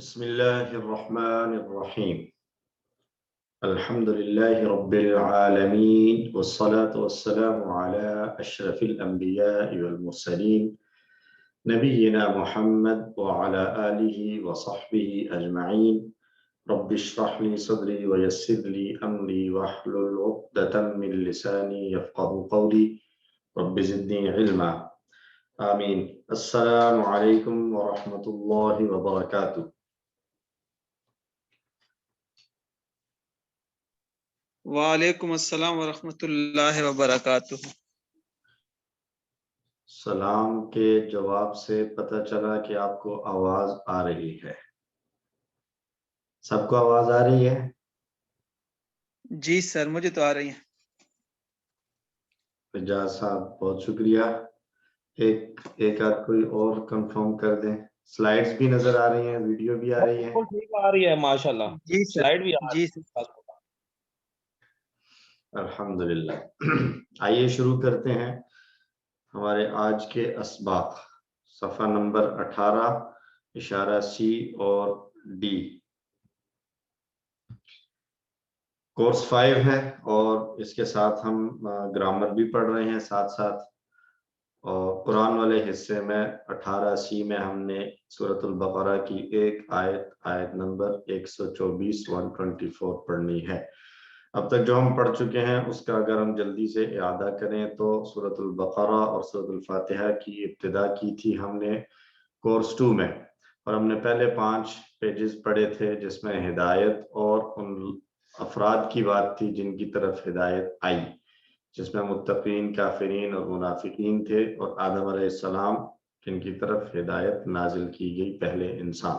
بسم الله الرحمن الرحيم. الحمد لله رب العالمين والصلاة والسلام على أشرف الأنبياء والمرسلين نبينا محمد وعلى آله وصحبه أجمعين. رب اشرح لي صدري ويسر لي أمري واحلل عقدة من لساني يفقه قولي. رب زدني علما. آمين. السلام عليكم ورحمة الله وبركاته. وعلیکم السلام ورحمۃ اللہ وبرکاتہ۔ سلام کے جواب سے پتہ چلا کہ آپ کو آواز آ رہی ہے۔ سب کو آواز آ رہی ہے؟ جی سر، مجھے تو آ رہی ہیں۔ اجاز صاحب بہت شکریہ۔ ایک آدھ کوئی اور کنفرم کر دیں۔ سلائیڈز بھی نظر آ رہی ہیں، ویڈیو بھی آ رہی ہے؟ ٹھیک آ رہی ہے ماشاءاللہ، جی سر، سلائیڈ بھی آ رہی جی ہے۔ سر۔ الحمدللہ۔ آئیے شروع کرتے ہیں ہمارے آج کے اسباق۔ صفحہ نمبر 18 اشارہ سی اور ڈی۔ کورس 5 ہے اور اس کے ساتھ ہم گرامر بھی پڑھ رہے ہیں ساتھ ساتھ۔ اور قرآن والے حصے میں 18C میں ہم نے سورۃ البقرہ کی ایک آیت نمبر 124 پڑھنی ہے۔ اب تک جو ہم پڑھ چکے ہیں اس کا اگر ہم جلدی سے اعادہ کریں تو سورۃ البقرہ اور سورۃ الفاتحہ کی ابتدا کی تھی ہم نے کورس 2 میں، اور ہم نے پہلے 5 پیجز پڑھے تھے جس میں ہدایت اور ان افراد کی بات تھی جن کی طرف ہدایت آئی، جس میں متقین، کافرین اور منافقین تھے، اور آدم علیہ السلام جن کی طرف ہدایت نازل کی گئی، پہلے انسان۔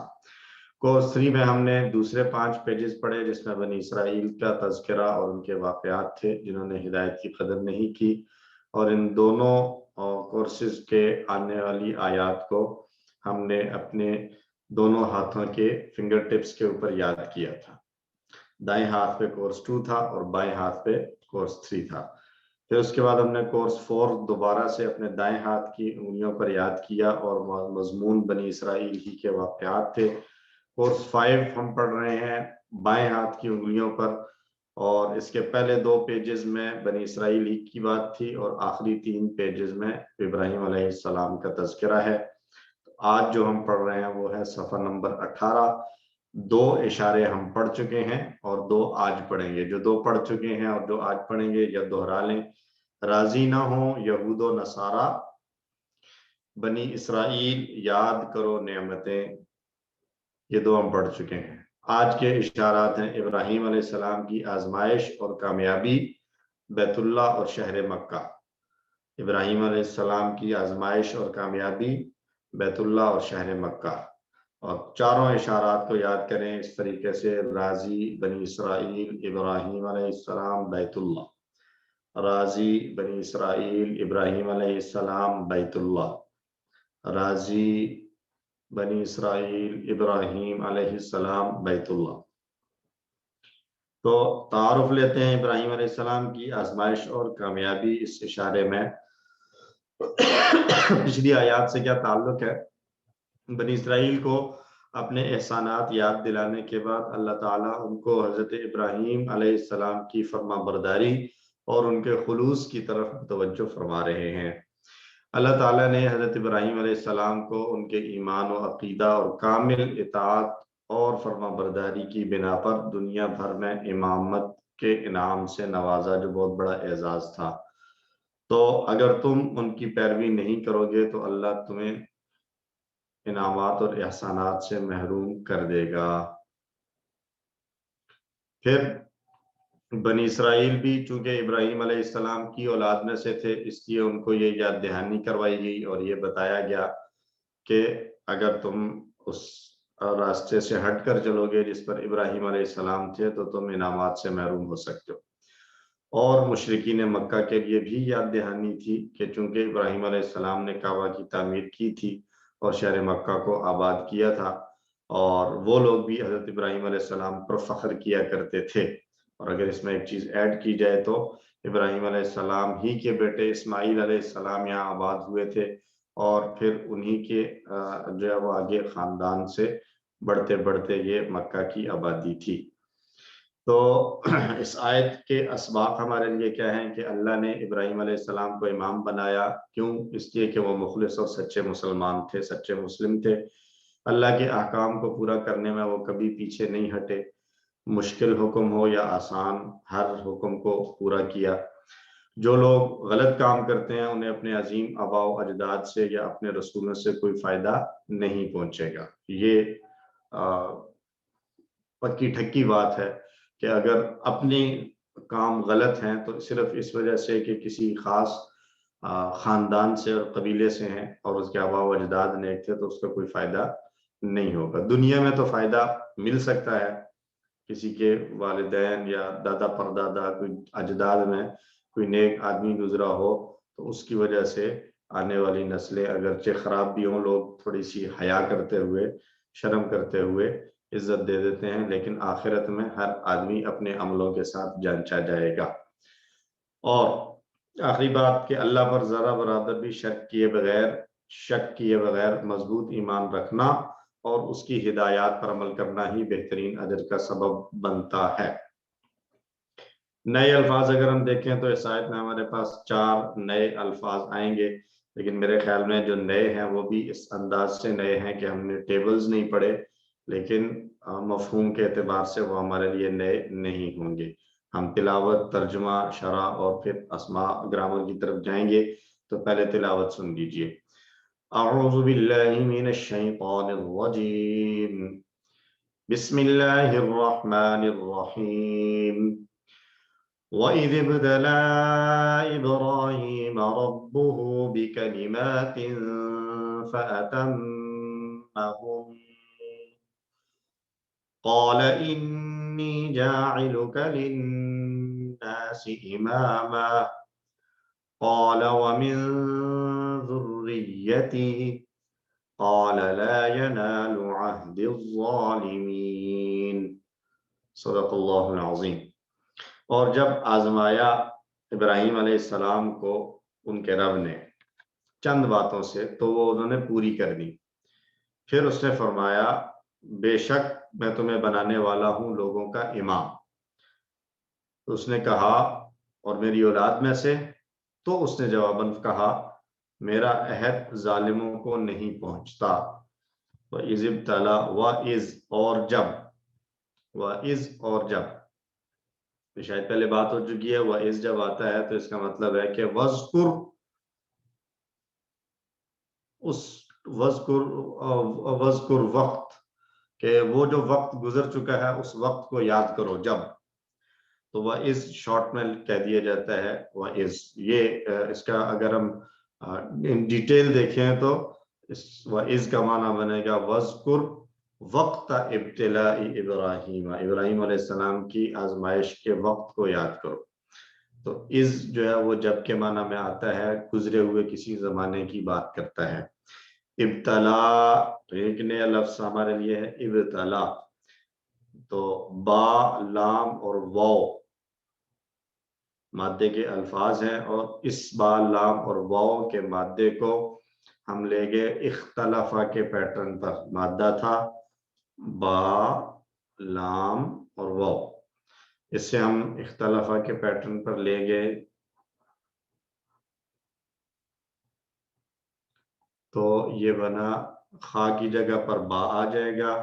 کورس 3 میں ہم نے دوسرے 5 پیجز پڑھے جس میں بنی اسرائیل کا تذکرہ اور ان کے واقعات تھے جنہوں نے ہدایت کی قدر نہیں کی، اور ان دونوں کورسز کے آنے والی آیات کو ہم نے اپنے دونوں ہاتھوں کے فنگر ٹپس کے اوپر یاد کیا تھا۔ دائیں ہاتھ پہ کورس 2 تھا اور بائیں ہاتھ پہ کورس 3 تھا۔ پھر اس کے بعد ہم نے کورس 4 دوبارہ سے اپنے دائیں ہاتھ کی انگلیوں پر یاد کیا اور مضمون بنی اسرائیل ہی کے واقعات تھے۔ کورس 5 ہم پڑھ رہے ہیں بائیں ہاتھ کی انگلیوں پر، اور اس کے پہلے 2 پیجز میں بنی اسرائیل ہی کی بات تھی اور آخری 3 پیجز میں ابراہیم علیہ السلام کا تذکرہ ہے۔ آج جو ہم پڑھ رہے ہیں وہ ہے صفحہ نمبر 18۔ 2 اشارے ہم پڑھ چکے ہیں اور 2 آج پڑھیں گے۔ جو 2 پڑھ چکے ہیں اور جو آج پڑھیں گے یا دوہرا لیں۔ راضی نہ ہوں یہود و نصارہ، بنی اسرائیل یاد کرو نعمتیں، یہ 2 ہم پڑھ چکے ہیں۔ آج کے اشارات ہیں ابراہیم علیہ السلام کی آزمائش اور کامیابی، بیت اللہ اور شہر مکہ۔ ابراہیم علیہ السلام کی آزمائش اور کامیابی، بیت اللہ اور شہر مکہ۔ اور چاروں اشارات کو یاد کریں اس طریقے سے: راضی، بنی اسرائیل، ابراہیم علیہ السلام، بیت اللہ۔ راضی، بنی اسرائیل، ابراہیم علیہ السلام، بیت اللہ۔ راضی، بنی اسرائیل، ابراہیم علیہ السلام، بیت اللہ۔ تو تعارف لیتے ہیں ابراہیم علیہ السلام کی آزمائش اور کامیابی اس اشارے میں۔ پچھلی آیات سے کیا تعلق ہے؟ بنی اسرائیل کو اپنے احسانات یاد دلانے کے بعد اللہ تعالیٰ ان کو حضرت ابراہیم علیہ السلام کی فرما برداری اور ان کے خلوص کی طرف توجہ فرما رہے ہیں۔ اللہ تعالیٰ نے حضرت ابراہیم علیہ السلام کو ان کے ایمان و عقیدہ اور کامل اطاعت اور فرما برداری کی بنا پر دنیا بھر میں امامت کے انعام سے نوازا، جو بہت بڑا اعزاز تھا۔ تو اگر تم ان کی پیروی نہیں کرو گے تو اللہ تمہیں انعامات اور احسانات سے محروم کر دے گا۔ پھر بنی اسرائیل بھی چونکہ ابراہیم علیہ السلام کی اولاد میں سے تھے، اس لیے ان کو یہ یاد دہانی کروائی گئی اور یہ بتایا گیا کہ اگر تم اس راستے سے ہٹ کر چلو گے جس پر ابراہیم علیہ السلام تھے تو تم انعامات سے محروم ہو سکتے ہو۔ اور مشرکین مکہ کے لیے بھی یاد دہانی تھی کہ چونکہ ابراہیم علیہ السلام نے کعبہ کی تعمیر کی تھی اور شہر مکہ کو آباد کیا تھا، اور وہ لوگ بھی حضرت ابراہیم علیہ السلام پر فخر کیا کرتے تھے۔ اور اگر اس میں ایک چیز ایڈ کی جائے تو ابراہیم علیہ السلام ہی کے بیٹے اسماعیل علیہ السلام یہاں آباد ہوئے تھے، اور پھر انہی کے جو ہے وہ آگے خاندان سے بڑھتے بڑھتے یہ مکہ کی آبادی تھی۔ تو اس آیت کے اسباق ہمارے لیے کیا ہیں کہ اللہ نے ابراہیم علیہ السلام کو امام بنایا، کیوں؟ اس لیے کہ وہ مخلص اور سچے مسلمان تھے، سچے مسلم تھے، اللہ کے احکام کو پورا کرنے میں وہ کبھی پیچھے نہیں ہٹے، مشکل حکم ہو یا آسان، ہر حکم کو پورا کیا۔ جو لوگ غلط کام کرتے ہیں انہیں اپنے عظیم آباء و اجداد سے یا اپنے رسولوں سے کوئی فائدہ نہیں پہنچے گا۔ یہ پکی ٹھکی بات ہے کہ اگر اپنے کام غلط ہیں تو صرف اس وجہ سے کہ کسی خاص خاندان سے اور قبیلے سے ہیں اور اس کے آباء و اجداد نیک تھے تو اس کا کوئی فائدہ نہیں ہوگا۔ دنیا میں تو فائدہ مل سکتا ہے، کسی کے والدین یا دادا پردادا کوئی اجداد میں کوئی نیک آدمی گزرا ہو تو اس کی وجہ سے آنے والی نسلیں اگرچہ خراب بھی ہوں، لوگ تھوڑی سی حیا کرتے ہوئے، شرم کرتے ہوئے عزت دے دیتے ہیں، لیکن آخرت میں ہر آدمی اپنے عملوں کے ساتھ جانچا جائے گا۔ اور آخری بات کہ اللہ پر ذرا برابر بھی شک کیے بغیر مضبوط ایمان رکھنا اور اس کی ہدایات پر عمل کرنا ہی بہترین اجر کا سبب بنتا ہے۔ نئے الفاظ اگر ہم دیکھیں تو اس آیت میں ہمارے پاس 4 نئے الفاظ آئیں گے، لیکن میرے خیال میں جو نئے ہیں وہ بھی اس انداز سے نئے ہیں کہ ہم نے ٹیبلز نہیں پڑھے، لیکن مفہوم کے اعتبار سے وہ ہمارے لیے نئے نہیں ہوں گے۔ ہم تلاوت، ترجمہ، شرح اور پھر اسماء گرامر کی طرف جائیں گے، تو پہلے تلاوت سن لیجئے۔ اعوذ باللہ من الشیطان الرجیم، بسم اللہ الرحمن الرحیم۔ وَإِذِ ابْتَلَىٰ إِبْرَاهِيمَ رَبُّهُ بِكَلِمَاتٍ فَأَتَمَّهُنَّ قَالَ إِنِّي جَاعِلُكَ لِلنَّاسِ إِمَامًا قَالَ وَمِن ذُرِّيَّتِي قَالَ لَا يَنَالُ عَهْدِ الظَّالِمِينَ۔ صدق اللہ العظیم۔ اور جب آزمایا ابراہیم علیہ السلام کو ان کے رب نے چند باتوں سے تو وہ انہوں نے پوری کر دی، پھر اس نے فرمایا بے شک میں تمہیں بنانے والا ہوں لوگوں کا امام۔ تو اس نے کہا اور میری اولاد میں سے؟ تو اس نے جواباً کہا میرا عہد ظالموں کو نہیں پہنچتا۔ وَإِذِ ابْتَلَىٰ، وَإِذ اور جب، وَإِذ اور جب، شاید پہلے بات ہو چکی ہے۔ وَإِذ جب آتا ہے تو اس کا مطلب ہے کہ وَذْكُرْ، وَذْكُرْ وقت، کہ وہ جو وقت گزر چکا ہے اس وقت کو یاد کرو جب۔ تو وَإِذ شارٹ میں کہہ دیا جاتا ہے وَإِذ۔ یہ اس کا اگر ہم ان ڈیٹیل دیکھیں تو اس وَإِذ کا معنی بنے گا وَذْكُرْ وقت ابتلاء ابراہیم، ابراہیم علیہ السلام کی آزمائش کے وقت کو یاد کرو۔ تو از جو ہے وہ جب کے معنی میں آتا ہے، گزرے ہوئے کسی زمانے کی بات کرتا ہے۔ ابتلا تو ایک نیا لفظ ہمارے لیے ہے ابتلا، تو با، لام اور واو مادے کے الفاظ ہیں، اور اس با، لام اور واو کے مادے کو ہم لے گئے اختلافہ کے پیٹرن پر۔ مادہ تھا با، لام اور واو، اس سے ہم اختلافہ کے پیٹرن پر لے گئے تو یہ بنا خا کی جگہ پر با آ جائے گا،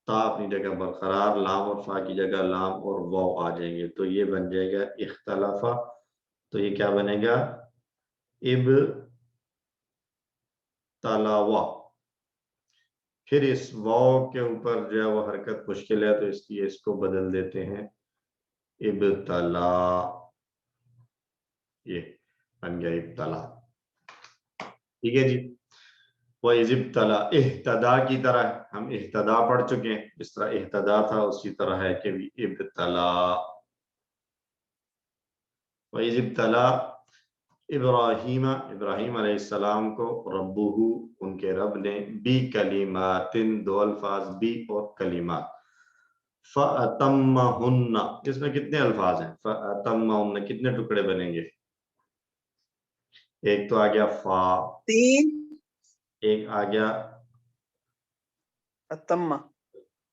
تا اپنی جگہ برقرار، لام اور فا کی جگہ لام اور واو آ جائیں گے، تو یہ بن جائے گا اختلافہ۔ تو یہ کیا بنے گا؟ ابتلاوا۔ پھر اس واو کے اوپر جو ہے وہ حرکت مشکل ہے تو اس لیے اس کو بدل دیتے ہیں ابتلا، یہ بن گیا ابتلا۔ ٹھیک ہے جی۔ وَإِذِ ابْتَلَىٰ، اہتدا کی طرح ہم اہتدا پڑھ چکے ہیں، جس طرح اہتدا تھا اسی طرح ہے کہ ابتلا۔ وَإِذِ ابْتَلَىٰ ابراہیم، ابراہیم علیہ السلام کو ربہ، ان کے رب نے، بی کلمات، 2 الفاظ بی اور کلمات، فَأَتَمَّهُنَّ، اس میں کتنے الفاظ ہیں؟ فَأَتَمَّهُنَّ کتنے ٹکڑے بنیں گے؟ ایک تو آ گیا فا، 3 ایک آ گیا اتمہ،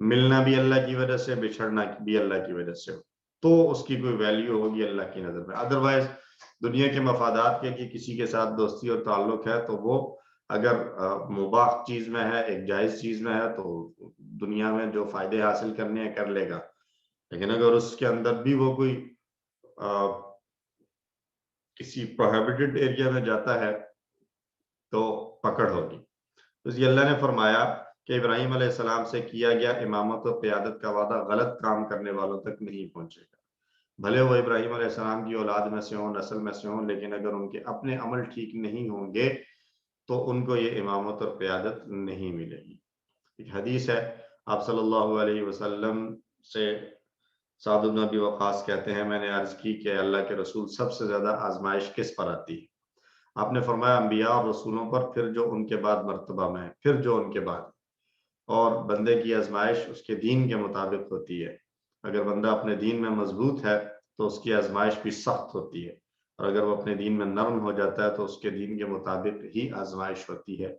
ملنا بھی اللہ کی وجہ سے، بچھڑنا بھی اللہ کی وجہ سے ہو، تو اس کی کوئی ویلیو ہوگی اللہ کی نظر میں. ادروائز دنیا کے مفادات کے کہ کسی کے ساتھ دوستی اور تعلق ہے تو وہ اگر مباح چیز میں ہے، ایک جائز چیز میں ہے، تو دنیا میں جو فائدے حاصل کرنے ہیں کر لے گا. لیکن اگر اس کے اندر بھی وہ کوئی کسی پروہیبٹڈ ایریا میں جاتا ہے تو پکڑ ہوگی. تو یہ اللہ نے فرمایا کہ ابراہیم علیہ السلام سے کیا گیا امامت و قیادت کا وعدہ غلط کام کرنے والوں تک نہیں پہنچے گا. بھلے وہ ابراہیم علیہ السلام کی اولاد میں سے ہوں، نسل میں سے ہوں، لیکن اگر ان کے اپنے عمل ٹھیک نہیں ہوں گے تو ان کو یہ امامت اور قیادت نہیں ملے گی. ایک حدیث ہے، آپ صلی اللہ علیہ وسلم سے سعد بن ابی وقاص کہتے ہیں، میں نے عرض کی کہ اللہ کے رسول سب سے زیادہ آزمائش کس پر آتی ہے؟ آپ نے فرمایا انبیاء اور رسولوں پر، پھر جو ان کے بعد مرتبہ میں ہے، پھر جو ان کے بعد. اور بندے کی آزمائش اس کے دین کے مطابق ہوتی ہے. اگر بندہ اپنے دین میں مضبوط ہے تو اس کی آزمائش بھی سخت ہوتی ہے، اور اگر وہ اپنے دین میں نرم ہو جاتا ہے تو اس کے دین کے مطابق ہی آزمائش ہوتی ہے.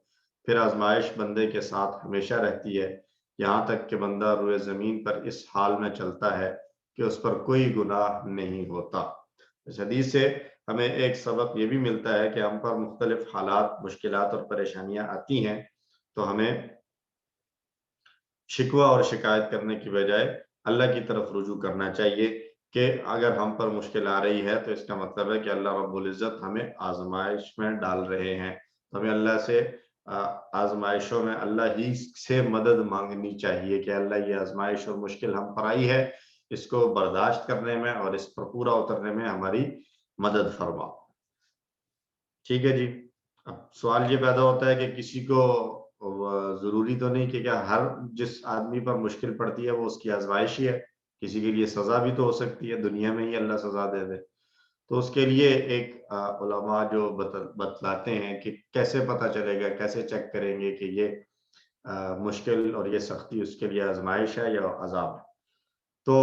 پھر آزمائش بندے کے ساتھ ہمیشہ رہتی ہے، یہاں تک کہ بندہ روئے زمین پر اس حال میں چلتا ہے کہ اس پر کوئی گناہ نہیں ہوتا. اس حدیث سے ہمیں ایک سبق یہ بھی ملتا ہے کہ ہم پر مختلف حالات، مشکلات اور پریشانیاں آتی ہیں تو ہمیں شکوہ اور شکایت کرنے کی بجائے اللہ کی طرف رجوع کرنا چاہیے کہ اگر ہم پر مشکل آ رہی ہے تو اس کا مطلب ہے کہ اللہ رب العزت ہمیں آزمائش میں ڈال رہے ہیں. ہمیں اللہ سے آزمائشوں میں اللہ ہی سے مدد مانگنی چاہیے کہ اللہ یہ آزمائش اور مشکل ہم پر آئی ہے، اس کو برداشت کرنے میں اور اس پر پورا اترنے میں ہماری مدد فرما. ٹھیک ہے جی. اب سوال یہ پیدا ہوتا ہے کہ کسی کو ضروری تو نہیں کہ کیا ہر جس آدمی پر مشکل پڑتی ہے وہ اس کی آزمائش ہی ہے؟ کسی کے لیے سزا بھی تو ہو سکتی ہے، دنیا میں ہی اللہ سزا دے دے. تو اس کے لیے ایک علماء جو بتلاتے ہیں کہ کیسے پتہ چلے گا، کیسے چیک کریں گے کہ یہ مشکل اور یہ سختی اس کے لیے آزمائش ہے یا عذاب ہے. تو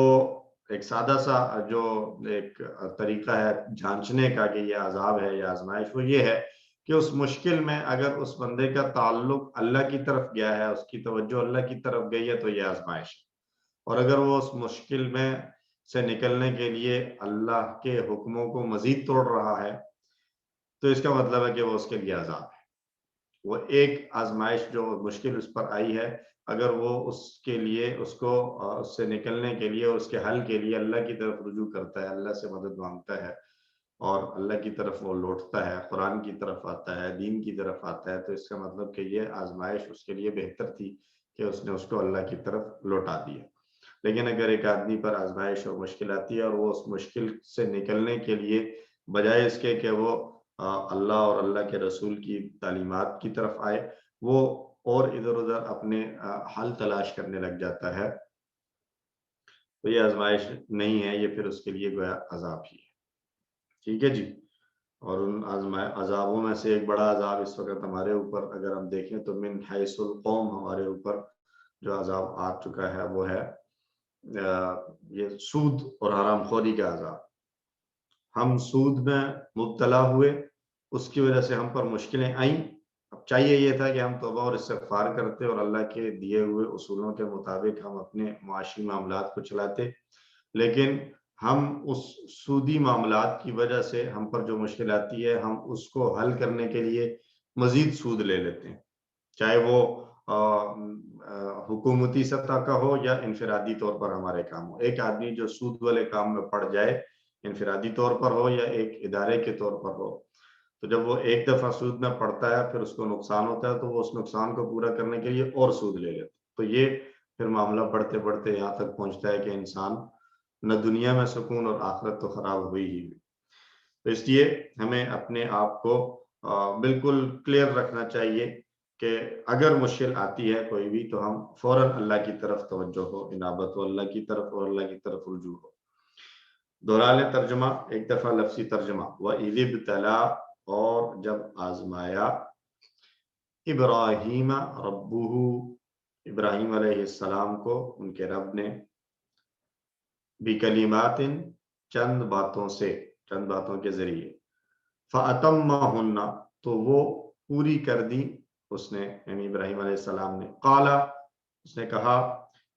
ایک سادہ سا جو ایک طریقہ ہے جانچنے کا کہ یہ عذاب ہے یا آزمائش، وہ یہ ہے کہ اس مشکل میں اگر اس بندے کا تعلق اللہ کی طرف گیا ہے، اس کی توجہ اللہ کی طرف گئی ہے تو یہ آزمائش ہے. اور اگر وہ اس مشکل میں سے نکلنے کے لیے اللہ کے حکموں کو مزید توڑ رہا ہے تو اس کا مطلب ہے کہ وہ اس کے لیے عذاب ہے. وہ ایک آزمائش جو مشکل اس پر آئی ہے، اگر وہ اس کے لیے اس کو اس سے نکلنے کے لیے، اس کے حل کے لیے اللہ کی طرف رجوع کرتا ہے، اللہ سے مدد مانگتا ہے اور اللہ کی طرف وہ لوٹتا ہے، قرآن کی طرف آتا ہے، دین کی طرف آتا ہے، تو اس کا مطلب کہ یہ آزمائش اس کے لیے بہتر تھی کہ اس نے اس کو اللہ کی طرف لوٹا دیا. لیکن اگر ایک آدمی پر آزمائش اور مشکل آتی ہے اور وہ اس مشکل سے نکلنے کے لیے بجائے اس کے کہ وہ اللہ اور اللہ کے رسول کی تعلیمات کی طرف آئے، وہ اور ادھر ادھر اپنے حل تلاش کرنے لگ جاتا ہے، تو یہ آزمائش نہیں ہے، یہ پھر اس کے لیے گویا عذاب ہی ہے. ٹھیک ہے جی. اور ان عذابوں میں سے ایک بڑا عذاب اس وقت ہمارے اوپر اگر ہم دیکھیں تو من حیث القوم ہمارے اوپر جو عذاب آ چکا ہے وہ ہے یہ سود اور حرام خوری کا عذاب. ہم سود میں مبتلا ہوئے، اس کی وجہ سے ہم پر مشکلیں آئیں. اب چاہیے یہ تھا کہ ہم توبہ اور استغفار کرتے اور اللہ کے دیے ہوئے اصولوں کے مطابق ہم اپنے معاشی معاملات کو چلاتے، لیکن ہم اس سودی معاملات کی وجہ سے ہم پر جو مشکل آتی ہے ہم اس کو حل کرنے کے لیے مزید سود لے لیتے ہیں، چاہے وہ حکومتی سطح کا ہو یا انفرادی طور پر ہمارے کام ہو. ایک آدمی جو سود والے کام میں پڑ جائے، انفرادی طور پر ہو یا ایک ادارے کے طور پر ہو، تو جب وہ ایک دفعہ سود میں پڑتا ہے پھر اس کو نقصان ہوتا ہے تو وہ اس نقصان کو پورا کرنے کے لیے اور سود لے لیتا. تو یہ پھر معاملہ بڑھتے بڑھتے یہاں تک پہنچتا ہے کہ انسان نہ دنیا میں سکون اور آخرت تو خراب ہوئی ہی ہوئی. تو اس لیے ہمیں اپنے آپ کو بالکل کلیئر رکھنا چاہیے کہ اگر مشکل آتی ہے کوئی بھی تو ہم فوراً اللہ کی طرف توجہ ہو، انابت ہو اللہ کی طرف اور اللہ کی طرف رجوع ہو. دوہرا لیں ترجمہ ایک دفعہ لفظی ترجمہ. وَإِذِ ابْتَلَىٰ اور جب آزمایا، ابراہیم ربہ ابراہیم علیہ السلام کو ان کے رب نے، بکلمات چند باتوں سے، چند باتوں کے ذریعے، فَأَتَمَّهُنَّ تو وہ پوری کر دی اس نے، یعنی ابراہیم علیہ السلام نے. قَالَ اس نے کہا،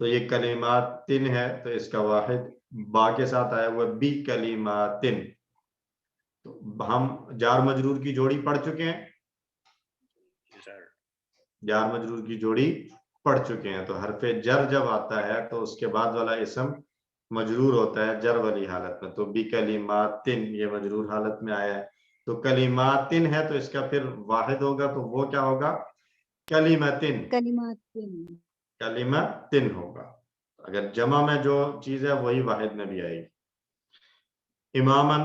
تو یہ کلماتن ہے تو اس کا واحد با کے ساتھ آیا ہوا بی کلماتن. تو ہم جار مجرور کی جوڑی پڑھ چکے ہیں, جار مجرور کی جوڑی پڑھ چکے ہیں. تو حرف جر جب آتا ہے تو اس کے بعد والا اسم مجرور ہوتا ہے جر والی حالت میں. تو بی کلماتن یہ مجرور حالت میں آیا ہے. تو کلماتن ہے تو اس کا پھر واحد ہوگا تو وہ کیا ہوگا؟ کلمتن. کلمتن ہوگا. اگر جمع میں جو چیز ہے وہی واحد میں بھی آئے گی. امامن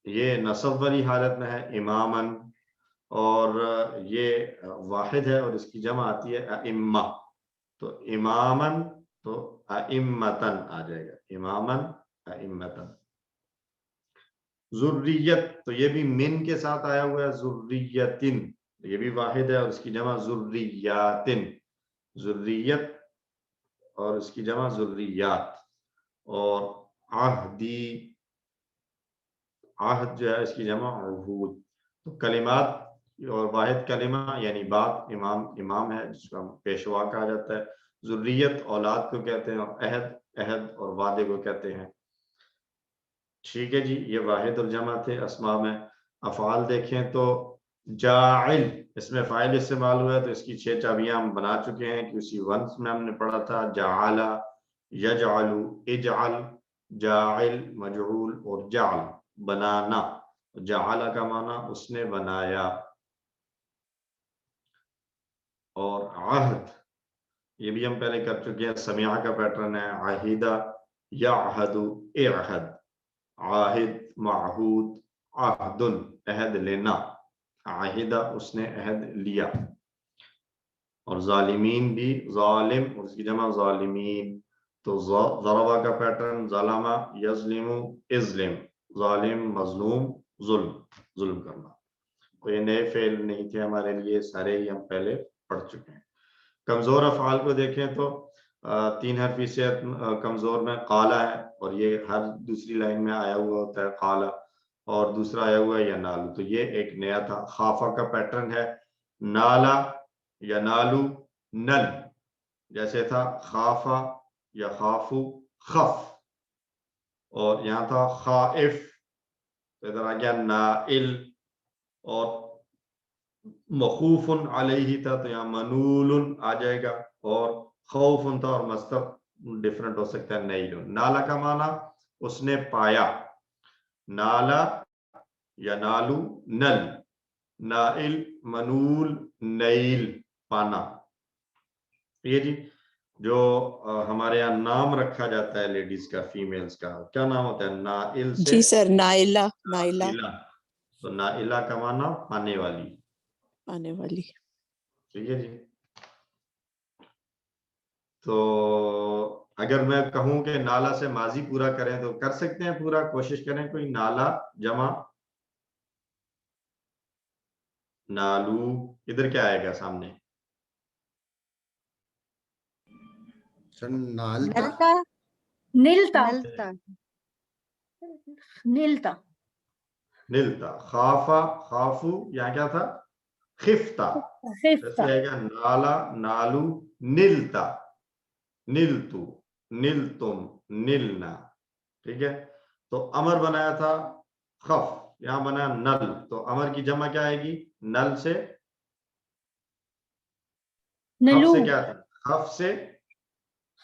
یہ نصب والی حالت میں ہے امامن, اور یہ واحد ہے اور اس کی جمع آتی ہے ائمہ. تو امامن تو ائمتن آ جائے گا, امامن ائمتن. ذریت تو یہ بھی من کے ساتھ آیا ہوا ہے, ذریتن یہ بھی واحد ہے اور اس کی جمع ذریاتن. ذریت اور اس کی جمع ذریات. اور عہدی عہد جو ہے اس کی جمع عہود. تو کلمات اور واحد کلمہ یعنی بات امام امام ہے جس کو ہم پیشوا کہا جاتا ہے. ذریت اولاد کو کہتے ہیں, اور عہد عہد اور وعدے کو کہتے ہیں. ٹھیک ہے جی, یہ واحد اور جمع تھے اسماء میں. افعال دیکھیں تو جاعل اس میں فاعل استعمال ہوا ہے تو اس کی 6 چابیاں ہم بنا چکے ہیں کہ اسی ونس میں ہم نے پڑھا تھا. جعل, یجعل, اجعل, جاعل, مجعول اور جعل بنانا. جعل کا معنی اس نے بنایا. اور عہد یہ بھی ہم پہلے کر چکے ہیں, سمیع کا پیٹرن ہے. عہدہ یعہد اعہد, عاہد معہود, عہد عہد لینا, عاہدہ اس نے عہد لیا. اور ظالمین بھی ظالم اور اس کی جمع ظالمین. تو ضربہ کا پیٹرن ظلمہ یظلم اظلم, ظالم مظلوم ظلم ظلم کرنا. کوئی نئے فعل نہیں تھے ہمارے لیے, سارے ہی ہم پہلے پڑھ چکے ہیں. کمزور افعال کو دیکھیں تو 3 حرفی سے کمزور میں قالا ہے, اور یہ ہر دوسری لائن میں آیا ہوا ہوتا ہے قالا, اور دوسرا آیا ہوا ہے ینالو. تو یہ ایک نیا تھا. خافہ کا پیٹرن ہے نالا ینالو نل, جیسے تھا خافہ یا خافو خف, اور یہاں تھا خائف تو ادھر آ گیا نائل. اور مخوف علیہ تھا تو یہاں منول آ جائے گا, اور خوف تھا اور مصدر ڈیفرنٹ ہو سکتا ہے نیل. نالا کا معنی اس نے پایا, نالا ینالو نل, نائل منول نیل پانا. یہ جی جو ہمارے یہاں نام رکھا جاتا ہے لیڈیز کا, فیمیلز کا, کیا نام ہوتا ہے؟ نائل سے جی سر, نائلہ. نائلہ تو نائلہ کا معنی پانے والی, آنے والی. ٹھیک ہے جی. تو اگر میں کہوں کہ نالا سے ماضی پورا کریں تو کر سکتے ہیں پورا, کوشش کریں. کوئی نالا جمع نالو, ادھر کیا آئے گا سامنے؟ سر نالتا نلتا نلتا نلتا. خافا خافو یہاں کیا تھا؟ خفتا. ایسے آئے گا نالا نالو نلتا, نلتو نلتم نلنا. ٹھیک ہے. تو امر بنایا تھا خف, یہاں بنا نل. تو امر کی جمع کیا آئے گی؟ نل سے خف سے کیا تھا؟ خف سے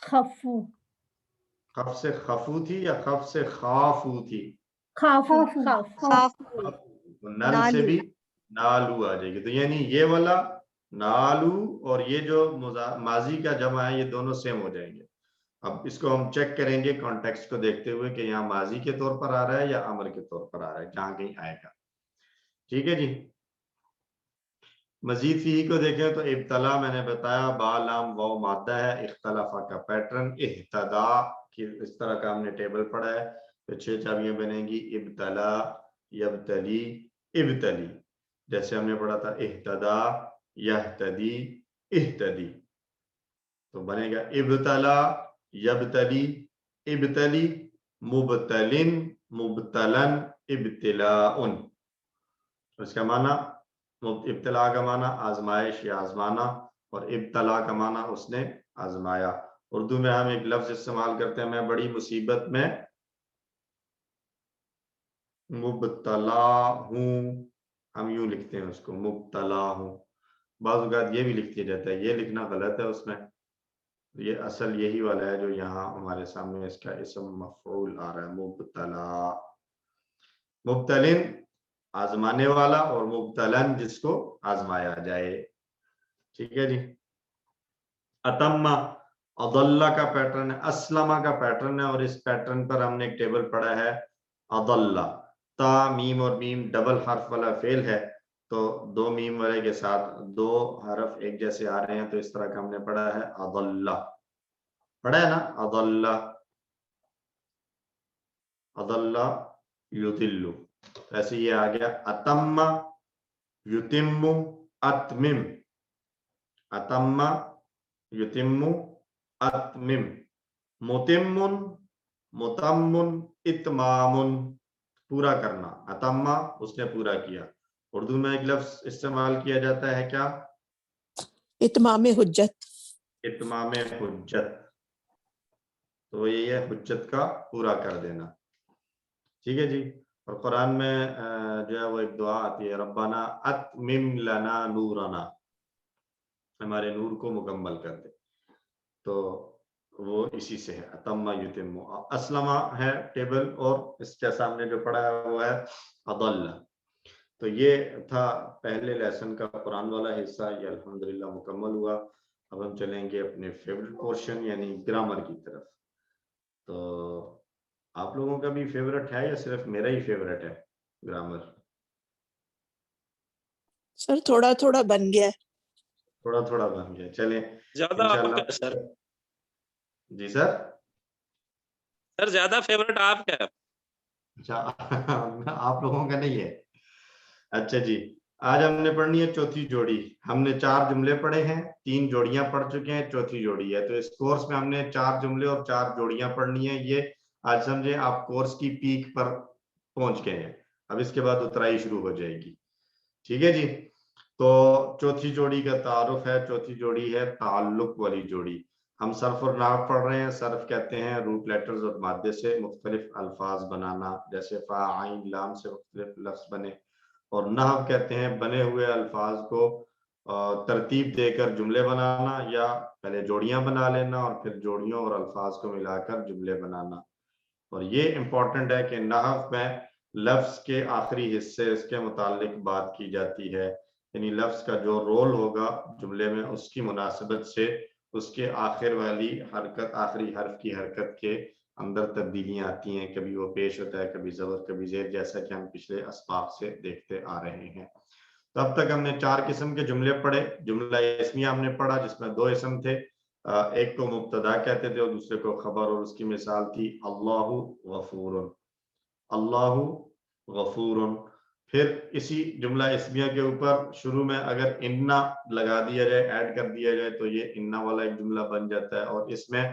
خفو, خف سے خفو تھی یا خف سے خافو تھی؟ خافو نل سے بھی نالو آ جائے گی. تو یعنی یہ والا نالو اور یہ جو ماضی کا جمع ہے یہ دونوں سیم ہو جائیں گے. اب اس کو ہم چیک کریں گے کانٹیکسٹ کو دیکھتے ہوئے کہ یہاں ماضی کے طور پر آ رہا ہے یا امر کے طور پر آ رہا ہے, جہاں کہیں آئے گا. ٹھیک ہے جی. مزید فی کو دیکھیں تو ابتلا میں نے بتایا با لام واو مادہ ہے. اختلافہ کا پیٹرن اہتدا کی اس طرح کا ہم نے ٹیبل پڑھا ہے. تو 6 چابیاں بنیں گی ابتلا یبتلی ابتلی, جیسے ہم نے پڑھا تھا اہتدا یہتدی اہتدی. تو بنے گا ابتلا یبتلی ابتلی مبتلن مبتلن ابتلاء. اس کا معنی ابتلا کا معنی آزمائش یا آزمانا, اور ابتلا کا معنی اس نے آزمایا. اردو میں ہم ایک لفظ استعمال کرتے ہیں، میں بڑی مصیبت میں مبتلا ہوں، ہم یوں لکھتے ہیں اس کو مبتلا ہوں. بعض اوقات یہ بھی لکھ دیا جاتا ہے، یہ لکھنا غلط ہے اس میں، یہ اصل یہی والا ہے جو یہاں ہمارے سامنے اس کا اسم مفعول آ رہا ہے مبتلا. مبتلن آزمانے والا اور مبتلن جس کو آزمایا جائے. ٹھیک ہے جی. اتم اضل کا پیٹرن ہے، اسلم کا پیٹرن ہے، اور اس پیٹرن پر ہم نے ایک ٹیبل پڑھا ہے اضل. تا میم اور میم ڈبل حرف والا فعل ہے، تو دو میم والے کے ساتھ دو حرف ایک جیسے آ رہے ہیں، تو اس طرح کا ہم نے پڑھا ہے اضل. پڑھا ہے نا اضل، اضل یضل. ایسے یہ آ گیا اتم یتم اتمم، اتم یتم اتمم. متم متم اتمام، پورا کرنا. اتم اس نے پورا کیا. اردو میں ایک لفظ استعمال کیا جاتا ہے کیا؟ اتمام حجت. اتمام حجت. تو یہ ہے حجت کا پورا کر دینا. ٹھیک ہے جی. اور قرآن میں جو ہے وہ ایک دعا آتی ہے ربنا اتمم لنا نورنا، ہمارے نور کو مکمل کر دے. تو وہ اسی سے ہے اتم یتم. اسلم ہے ٹیبل، اور اس کے سامنے جو پڑا ہے وہ ہے اضل. تو یہ تھا پہلے لیسن کا قرآن والا حصہ، یہ الحمدللہ مکمل ہوا. اب ہم چلیں گے اپنے فیورٹ پورشن یعنی گرامر کی طرف. تو آپ لوگوں کا بھی فیورٹ ہے یا صرف میرا ہی فیورٹ ہے گرامر؟ سر تھوڑا تھوڑا بن گیا ہے. تھوڑا تھوڑا بن گیا. چلیں زیادہ آپ انشاءاللہ. کا سر. جی سر. سر زیادہ فیورٹ آپ کا ہے. اچھا آپ لوگوں کا نہیں ہے. اچھا جی. آج ہم نے پڑھنی ہے چوتھی جوڑی. ہم نے 4 جملے پڑھے ہیں، 3 جوڑیاں پڑھ چکے ہیں، چوتھی جوڑی ہے. تو اس کورس میں ہم نے 4 جملے اور 4 جوڑیاں پڑھنی ہیں. یہ آج سمجھیں آپ کورس کی پیک پر پہنچ گئے ہیں. اب اس کے بعد اترائی شروع ہو جائے گی. ٹھیک ہے جی. تو چوتھی جوڑی کا تعارف ہے. چوتھی جوڑی ہے تعلق والی جوڑی. ہم صرف اور نحو پڑھ رہے ہیں. صرف کہتے ہیں روٹ لیٹرز اور مادے سے مختلف الفاظ بنانا، جیسے فا عین لام سے مختلف لفظ بنے. اور نحو کہتے ہیں بنے ہوئے الفاظ کو ترتیب دے کر جملے بنانا، یا پہلے جوڑیاں بنا لینا اور پھر جوڑیوں اور الفاظ کو ملا کر جملے بنانا. اور یہ امپورٹنٹ ہے کہ نحو میں لفظ کے آخری حصے اس کے متعلق بات کی جاتی ہے، یعنی لفظ کا جو رول ہوگا جملے میں اس کی مناسبت سے اس کے آخر والی حرکت، آخری حرف کی حرکت کے اندر تبدیلیاں آتی ہیں. کبھی وہ پیش ہوتا ہے، کبھی زبر، کبھی زیر، جیسا کہ ہم پچھلے اسباق سے دیکھتے آ رہے ہیں. تو اب تک ہم نے 4 قسم کے جملے پڑھے. جملہ اسمیہ ہم نے پڑھا جس میں 2 اسم تھے، ایک کو مبتدا کہتے تھے اور دوسرے کو خبر، اور اس کی مثال تھی اللہ غفور. اللہ غفور. پھر اسی جملہ اسمیہ کے اوپر شروع میں اگر انا لگا دیا جائے، ایڈ کر دیا جائے، تو یہ انا والا ایک جملہ بن جاتا ہے. اور اس میں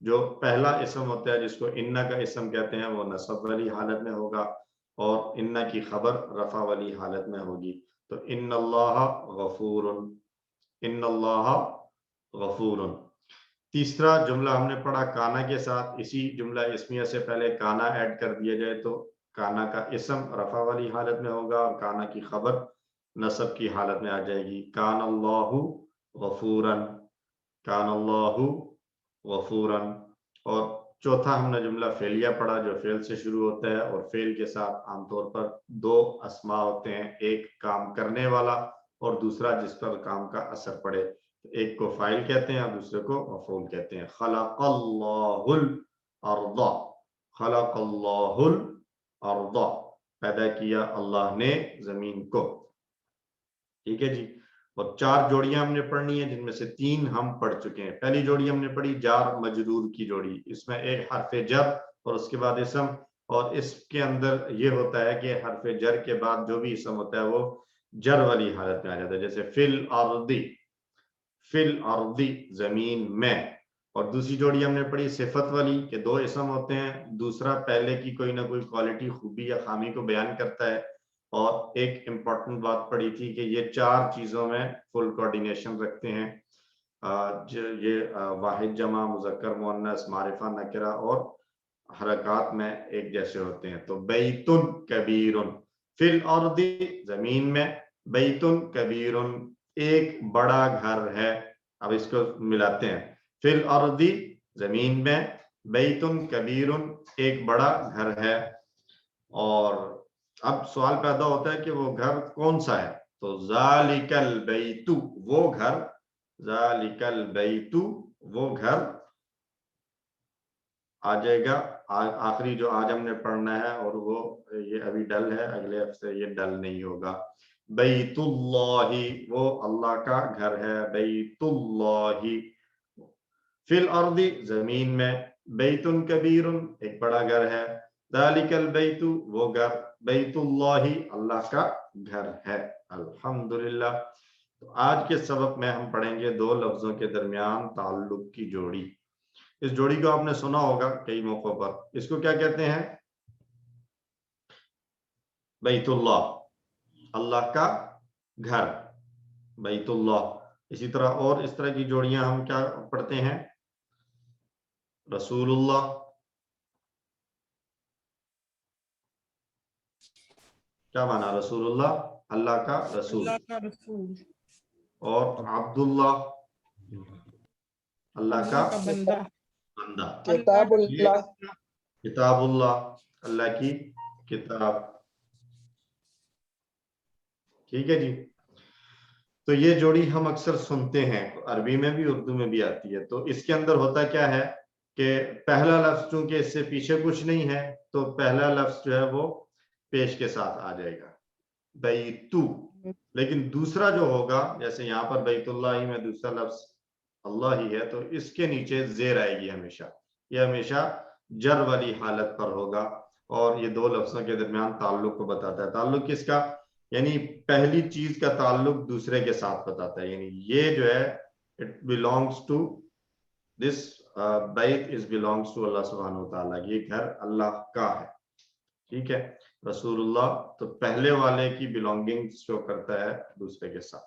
جو پہلا اسم ہوتا ہے جس کو انا کا اسم کہتے ہیں وہ نصب والی حالت میں ہوگا، اور انا کی خبر رفع والی حالت میں ہوگی. تو ان اللہ غفور، ان اللہ غفور. تیسرا جملہ ہم نے پڑھا کانا کے ساتھ. اسی جملہ اسمیہ سے پہلے کانا ایڈ کر دیا جائے تو کانا کا اسم رفع والی حالت میں ہوگا اور کانا کی خبر نصب کی حالت میں آ جائے گی. کان اللہ غفوراً، کان اللہ غفوراً. اور چوتھا ہم نے جملہ فعلیہ پڑھا جو فعل سے شروع ہوتا ہے، اور فعل کے ساتھ عام طور پر 2 اسماء ہوتے ہیں، ایک کام کرنے والا اور دوسرا جس پر کام کا اثر پڑے. ایک کو فاعل کہتے ہیں اور دوسرے کو مفعول کہتے ہیں. خلق اللہ الارض، خلق اللہ الارض، پیدا کیا اللہ نے زمین کو. ٹھیک ہے جی. اور 4 جوڑیاں ہم نے پڑھنی ہیں جن میں سے 3 ہم پڑھ چکے ہیں. پہلی جوڑی ہم نے پڑھی جار مجرور کی جوڑی. اس میں ایک حرف جر اور اس کے بعد اسم، اور اس کے اندر یہ ہوتا ہے کہ حرف جر کے بعد جو بھی اسم ہوتا ہے وہ جر والی حالت میں آ جاتا ہے، جیسے فی الارض، فی الارض زمین میں. اور دوسری جوڑی ہم نے پڑھی صفت والی کہ 2 اسم ہوتے ہیں، دوسرا پہلے کی کوئی نہ کوئی کوالٹی، خوبی یا خامی کو بیان کرتا ہے. اور ایک امپورٹنٹ بات پڑھی تھی کہ یہ 4 چیزوں میں فل کوارڈینیشن رکھتے ہیں. یہ واحد جمع مذکر مؤنث معرفہ نکرہ اور حرکات میں ایک جیسے ہوتے ہیں. تو بیتن کبیرن فی الارض زمین میں، بیتن کبیرن ایک بڑا گھر ہے. اب اس کو ملاتے ہیں، فی الارض زمین میں، بیتن کبیرن ایک بڑا گھر ہے. اور اب سوال پیدا ہوتا ہے کہ وہ گھر کون سا ہے؟ تو ذالک البیت وہ گھر، ذالک البیت وہ گھر آ جائے گا آخری جو آج ہم نے پڑھنا ہے، اور وہ یہ ابھی ڈل ہے، اگلے ہفتے یہ ڈل نہیں ہوگا. بیت اللہ وہ اللہ کا گھر ہے، بیت اللہ فی الارض زمین میں، بیت کبیر ایک بڑا گھر ہے، ذالک البیت وہ گھر، بیت اللہ اللہ کا گھر ہے. الحمدللہ. تو آج کے سبق میں ہم پڑھیں گے دو لفظوں کے درمیان تعلق کی جوڑی. اس جوڑی کو آپ نے سنا ہوگا کئی موقعوں پر. اس کو کیا کہتے ہیں؟ بیت اللہ اللہ کا گھر، بیت اللہ. اسی طرح اور اس طرح کی جوڑیاں ہم کیا پڑھتے ہیں؟ رسول اللہ. کیا مانا رسول اللہ؟ اللہ کا رسول. اور عبداللہ اللہ کا بندہ. کتاب اللہ. کتاب اللہ اللہ کی کتاب. ٹھیک ہے جی. تو یہ جوڑی ہم اکثر سنتے ہیں، عربی میں بھی اردو میں بھی آتی ہے. تو اس کے اندر ہوتا کیا ہے کہ پہلا لفظ چونکہ اس سے پیچھے کچھ نہیں ہے تو پہلا لفظ جو ہے وہ پیش کے ساتھ آ جائے گا، بیتو. لیکن دوسرا جو ہوگا، جیسے یہاں پر بیت اللہ ہی میں دوسرا لفظ اللہ ہی ہے، تو اس کے نیچے زیر آئے گی ہمیشہ. یہ ہمیشہ جر والی حالت پر ہوگا، اور یہ دو لفظوں کے درمیان تعلق کو بتاتا ہے. تعلق کس کا؟ یعنی پہلی چیز کا تعلق دوسرے کے ساتھ بتاتا ہے. یعنی یہ جو ہے it belongs to this بیت is belongs to اللہ سبحانہ وتعالیٰ. یہ گھر اللہ کا ہے. ٹھیک ہے. رسول اللہ تو پہلے والے کی بلونگنگ شو کرتا ہے دوسرے کے ساتھ.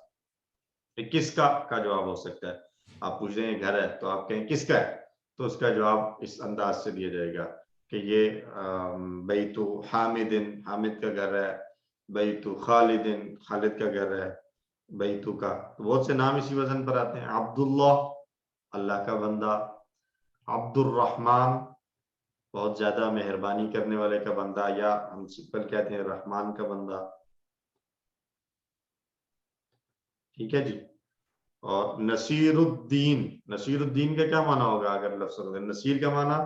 کس کا جواب ہو سکتا ہے؟ آپ پوچھ رہے ہیں گھر ہے تو آپ کہیں کس کا ہے، تو اس کا جواب اس انداز سے دیا جائے گا کہ یہ بیت حامد حامد کا گھر ہے، بیت خالد خالد کا گھر ہے، بیتو کا. بہت سے نام اسی وزن پر آتے ہیں. عبداللہ اللہ کا بندہ، عبد الرحمن بہت زیادہ مہربانی کرنے والے کا بندہ، یا ہم سمپل کہتے ہیں رحمان کا بندہ. ٹھیک ہے جی. اور نصیر الدین، نصیر الدین کا کیا معنی ہوگا اگر لفظ ہوگا؟ نصیر کا معنی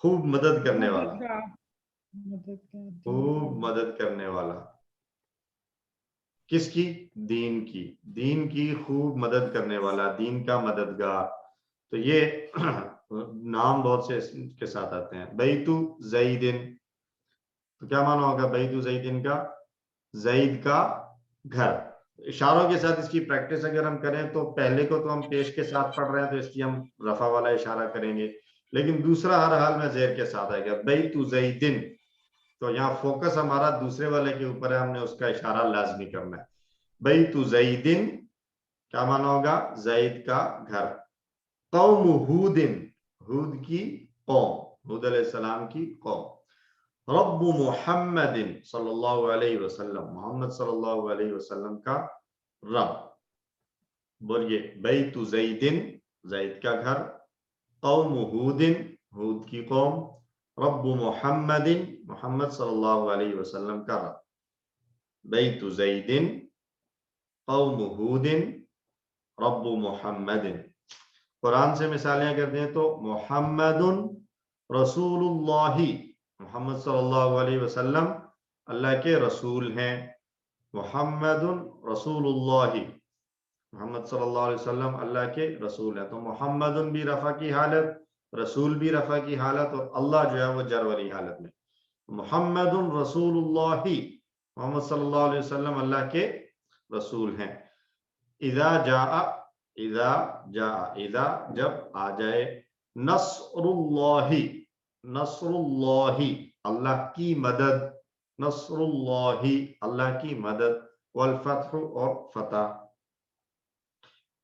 خوب مدد کرنے والا، خوب مدد کرنے والا. کس کی؟ دین کی. دین کی خوب مدد کرنے والا، دین کا مددگار. تو یہ نام بہت سے اس کے ساتھ آتے ہیں. بیتو زیدن تو کیا معنی ہوگا بیتو زیدن کا؟ زید کا گھر. اشاروں کے ساتھ اس کی پریکٹس اگر ہم کریں تو پہلے کو تو ہم پیش کے ساتھ پڑھ رہے ہیں تو اس کی ہم رفع والا اشارہ کریں گے، لیکن دوسرا ہر حال میں زیر کے ساتھ آئے گا. بیتو زیدن تو یہاں فوکس ہمارا دوسرے والے کے اوپر ہے، ہم نے اس کا اشارہ لازمی کرنا ہے. بیتو زیدن کیا معنی ہوگا؟ زید کا گھر. قوم ہود ہود کی قوم، ہود علیہ السلام کی قوم. رب محمد صلی اللہ علیہ وسلم محمد صلی اللہ علیہ وسلم کا رب. بولیے بیت زیدن زید کا گھر، قوم ہود ہود کی قوم، رب محمد محمد صلی اللہ علیہ وسلم کا رب. بیت زیدن قوم ہود رب محمد. قرآن سے مثالیں کرتے ہیں تو محمد رسول اللہ، محمد صلی اللہ علیہ وسلم اللہ کے رسول ہیں. محمد رسول اللہ، محمد صلی اللہ علیہ وسلم اللہ کے رسول ہیں. تو محمد بھی رفع کی حالت، رسول بھی رفع کی حالت، اور اللہ جو ہے وہ جر والی حالت میں. محمد رسول اللہ، محمد صلی اللہ علیہ وسلم اللہ کے رسول ہیں. اذا جاء اذا جاء اذا جب آ جائے، نصر اللہ نصر اللہ اللہ کی مدد، نصر اللہ اللہ کی مدد، والفتح اور فتح.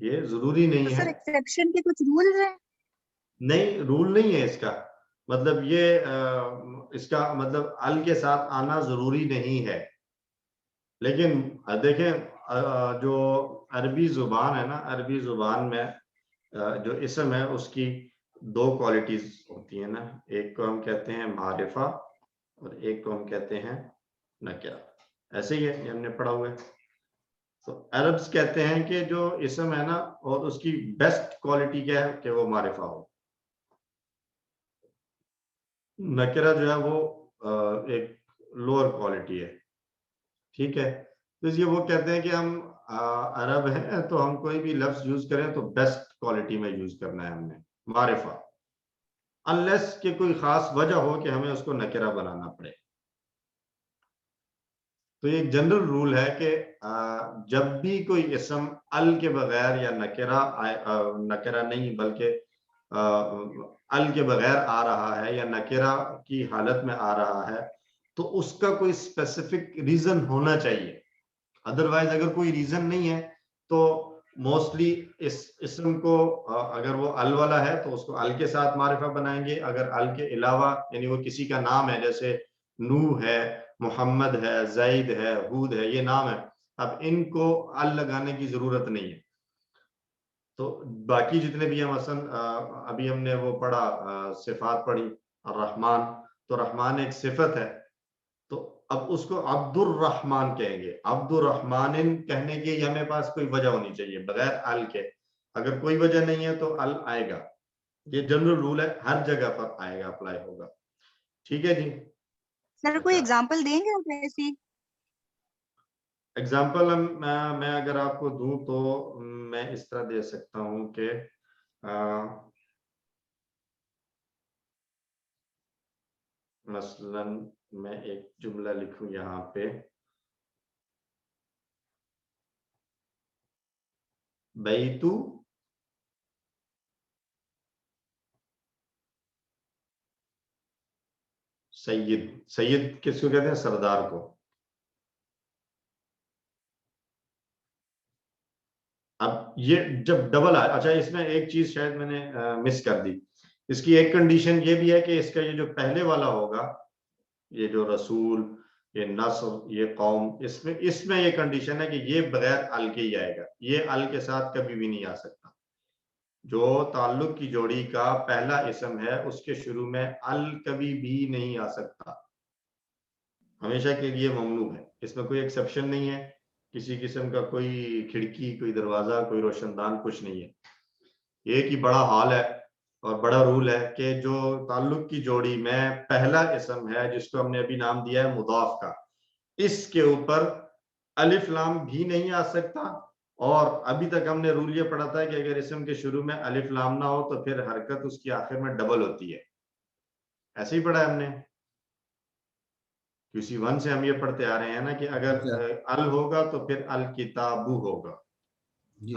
یہ ضروری تو نہیں سر ہے. ایکسیپشن کے کچھ رولز ہیں؟ نہیں, رول نہیں ہے اس کا مطلب. یہ اس کا مطلب ال کے ساتھ آنا ضروری نہیں ہے. لیکن دیکھیں جو عربی زبان ہے نا, عربی زبان میں جو اسم ہے اس کی دو کوالٹیز ہوتی ہیں نا. ایک کو ہم کہتے ہیں معرفہ اور ایک کو ہم کہتے ہیں نکرہ. ایسے ہی ہے, یہ ہم نے پڑھا ہوا ہے. تو عربز کہتے ہیں کہ جو اسم ہے نا اور اس کی بیسٹ کوالٹی کیا ہے کہ وہ معرفہ ہو. نکرہ جو ہے وہ ایک لوور کوالٹی ہے. ٹھیک ہے, تو اس لیے وہ کہتے ہیں کہ ہم عرب ہیں تو ہم کوئی بھی لفظ یوز کریں تو بیسٹ کوالٹی میں یوز کرنا ہے ہم نے معرفہ, انلیس کہ کوئی خاص وجہ ہو کہ ہمیں اس کو نکرہ بنانا پڑے. تو یہ ایک جنرل رول ہے کہ جب بھی کوئی اسم ال کے بغیر یا نکرہ نہیں بلکہ ال کے بغیر آ رہا ہے یا نکرہ کی حالت میں آ رہا ہے تو اس کا کوئی اسپیسیفک ریزن ہونا چاہیے. ادروائز اگر کوئی ریزن نہیں ہے تو موسٹلی اس اسم کو اگر وہ ال والا ہے تو اس کو ال کے ساتھ معرفہ بنائیں گے. اگر ال کے علاوہ یعنی وہ کسی کا نام ہے جیسے نوح ہے, محمد ہے, زید ہے, ہود ہے, یہ نام ہے, اب ان کو ال لگانے کی ضرورت نہیں ہے. تو باقی جتنے بھی ہیں مثلا ابھی ہم نے وہ پڑھا صفات پڑھی الرحمن, تو رحمان ایک صفت ہے تو اب اس کو عبد الرحمن کہیں گے. عبد الرحمن کہنے کی ہمیں پاس کوئی وجہ ہونی چاہیے بغیر ال کے. اگر کوئی وجہ نہیں ہے تو ال آئے گا. یہ جنرل رول ہے, ہر جگہ پر آئے گا, اپلائی ہوگا. ٹھیک ہے جی. سر کوئی ایگزامپل دیں گے آپ ایسی؟ ایگزامپل میں اگر آپ کو دوں تو میں اس طرح دے سکتا ہوں کہ مثلا میں ایک جملہ لکھوں یہاں پہ, بیتو سید. سید کس کو کہتے ہیں؟ سردار کو. اب یہ جب ڈبل آئے, اچھا اس میں ایک چیز شاید میں نے مس کر دی. اس کی ایک کنڈیشن یہ بھی ہے کہ اس کا یہ جو پہلے والا ہوگا, یہ جو رسول, یہ نصر, یہ قوم, اس میں یہ کنڈیشن ہے کہ یہ بغیر ال کے ہی آئے گا. یہ ال کے ساتھ کبھی بھی نہیں آ سکتا. جو تعلق کی جوڑی کا پہلا اسم ہے اس کے شروع میں ال کبھی بھی نہیں آ سکتا, ہمیشہ کے لیے ممنوع ہے. اس میں کوئی ایکسیپشن نہیں ہے, کسی قسم کا کوئی کھڑکی, کوئی دروازہ, کوئی روشن دان, کچھ نہیں ہے. یہ ایک ہی بڑا حال ہے اور بڑا رول ہے کہ جو تعلق کی جوڑی میں پہلا اسم ہے جس کو ہم نے ابھی نام دیا ہے مضاف کا, اس کے اوپر الف لام بھی نہیں آ سکتا. اور ابھی تک ہم نے رول یہ پڑھا تھا کہ اگر اسم کے شروع میں الف لام نہ ہو تو پھر حرکت اس کی آخر میں ڈبل ہوتی ہے. ایسے ہی پڑھا ہے ہم نے, QC1 سے ہم یہ پڑھتے آ رہے ہیں نا کہ اگر ال ہوگا تو پھر الکتابو ہوگا,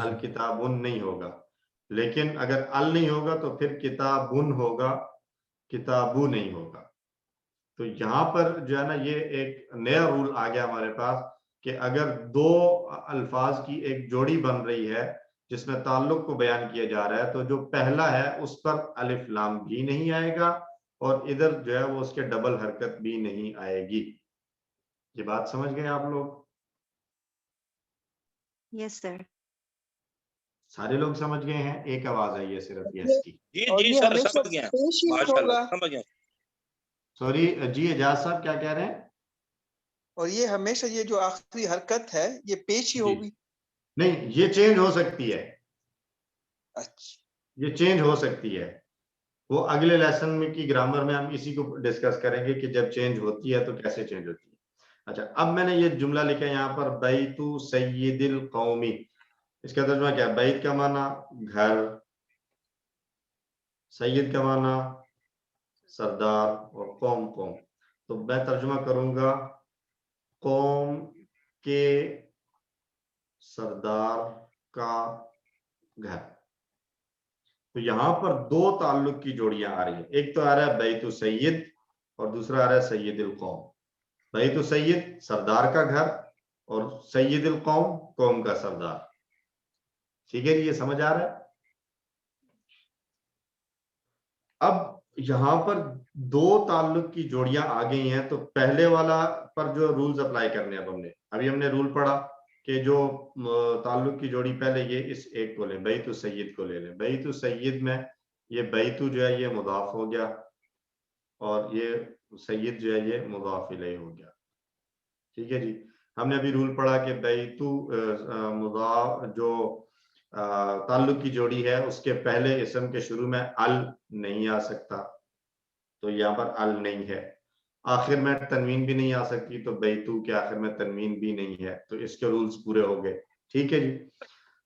الکتابن نہیں ہوگا. لیکن اگر ال نہیں ہوگا تو پھر کتابن ہوگا, کتابو نہیں ہوگا. تو یہاں پر جو ہے نا یہ ایک نیا رول آ گیا ہمارے پاس کہ اگر دو الفاظ کی ایک جوڑی بن رہی ہے جس میں تعلق کو بیان کیا جا رہا ہے تو جو پہلا ہے اس پر الف لام بھی نہیں آئے گا اور ادھر جو ہے وہ اس کے ڈبل حرکت بھی نہیں آئے گی. یہ بات سمجھ گئے آپ لوگ؟ یس سر. سارے لوگ سمجھ گئے ہیں؟ ایک آواز آئی ہے صرف یس کی. جی سر سمجھ گیا, ماشاءاللہ سمجھ گیا. سوری جی, اعجاز صاحب کیا کہہ رہے ہیں؟ اور یہ ہمیشہ یہ جو آخری حرکت ہے یہ پیش ہی ہوگی؟ نہیں, یہ چینج ہو سکتی ہے. اچھا, یہ چینج ہو سکتی ہے, وہ اگلے لیسن میں کی گرامر میں ہم اسی کو ڈسکس کریں گے کہ جب چینج ہوتی ہے تو کیسے چینج ہوتی ہے. اچھا, اب میں نے یہ جملہ لکھا یہاں پر بیتو سید القومی. اس کا ترجمہ کیا ہے؟ بیت کا معنی گھر, سید کا معنی سردار اور قوم. تو میں ترجمہ کروں گا قوم کے سردار کا گھر. تو یہاں پر دو تعلق کی جوڑیاں آ رہی ہیں, ایک تو آ رہا ہے بیت سید اور دوسرا آ رہا ہے سید القوم. بیت سید سردار کا گھر اور سید القوم قوم کا سردار. ٹھیک ہے جی، یہ سمجھ آ رہا ہے؟ اب یہاں پر دو تعلق کی جوڑیاں آ گئی ہیں، تو پہلے والا پر جو رولز اپلائی کرنے اب ہم نے رول پڑھا کہ جو تعلق کی جوڑی پہلے یہ اس ایک کو لیں، بیت السید کو لے لیں. بیت السید میں یہ بیتو جو ہے یہ مضاف ہو گیا اور یہ سید جو ہے یہ مضاف الیہ ہو گیا. ٹھیک ہے جی، ہم نے ابھی رول پڑھا کہ بیتو مضاف جو تعلق کی جوڑی ہے اس کے پہلے اسم کے شروع میں ال نہیں آ سکتا، تو یہاں پر ال نہیں ہے. آخر میں تنوین بھی نہیں آ سکتی، تو بیتو کے آخر میں تنوین بھی نہیں ہے، تو اس کے رولز پورے ہو گئے. ٹھیک ہے جی.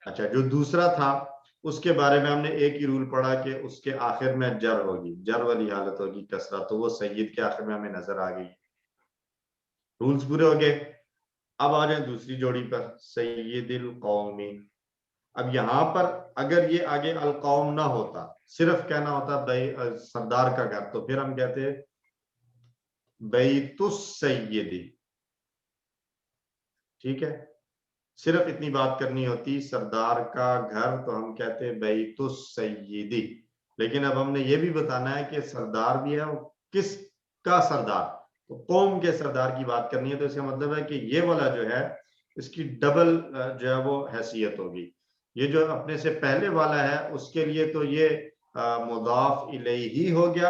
اچھا، جو دوسرا تھا اس کے بارے میں ہم نے ایک ہی رول پڑھا کہ اس کے آخر میں جر ہوگی، جر والی حالت ہوگی کسرہ، تو وہ سید کے آخر میں ہمیں نظر آ گئی. رولز پورے ہو گئے. اب آ جائیں دوسری جوڑی پر، سید القومی. اب یہاں پر اگر یہ آگے القوم نہ ہوتا، صرف کہنا ہوتا سردار کا گھر، تو پھر ہم کہتے بیت السیدی. ٹھیک ہے، صرف اتنی بات کرنی ہوتی سردار کا گھر، تو ہم کہتے بیت السیدی. لیکن اب ہم نے یہ بھی بتانا ہے کہ سردار بھی ہے، وہ کس کا سردار؟ تو قوم کے سردار کی بات کرنی ہے، تو اس کا مطلب ہے کہ یہ والا جو ہے اس کی ڈبل جو ہے وہ حیثیت ہوگی. یہ جو اپنے سے پہلے والا ہے اس کے لیے تو یہ مضاف الیہ ہو گیا،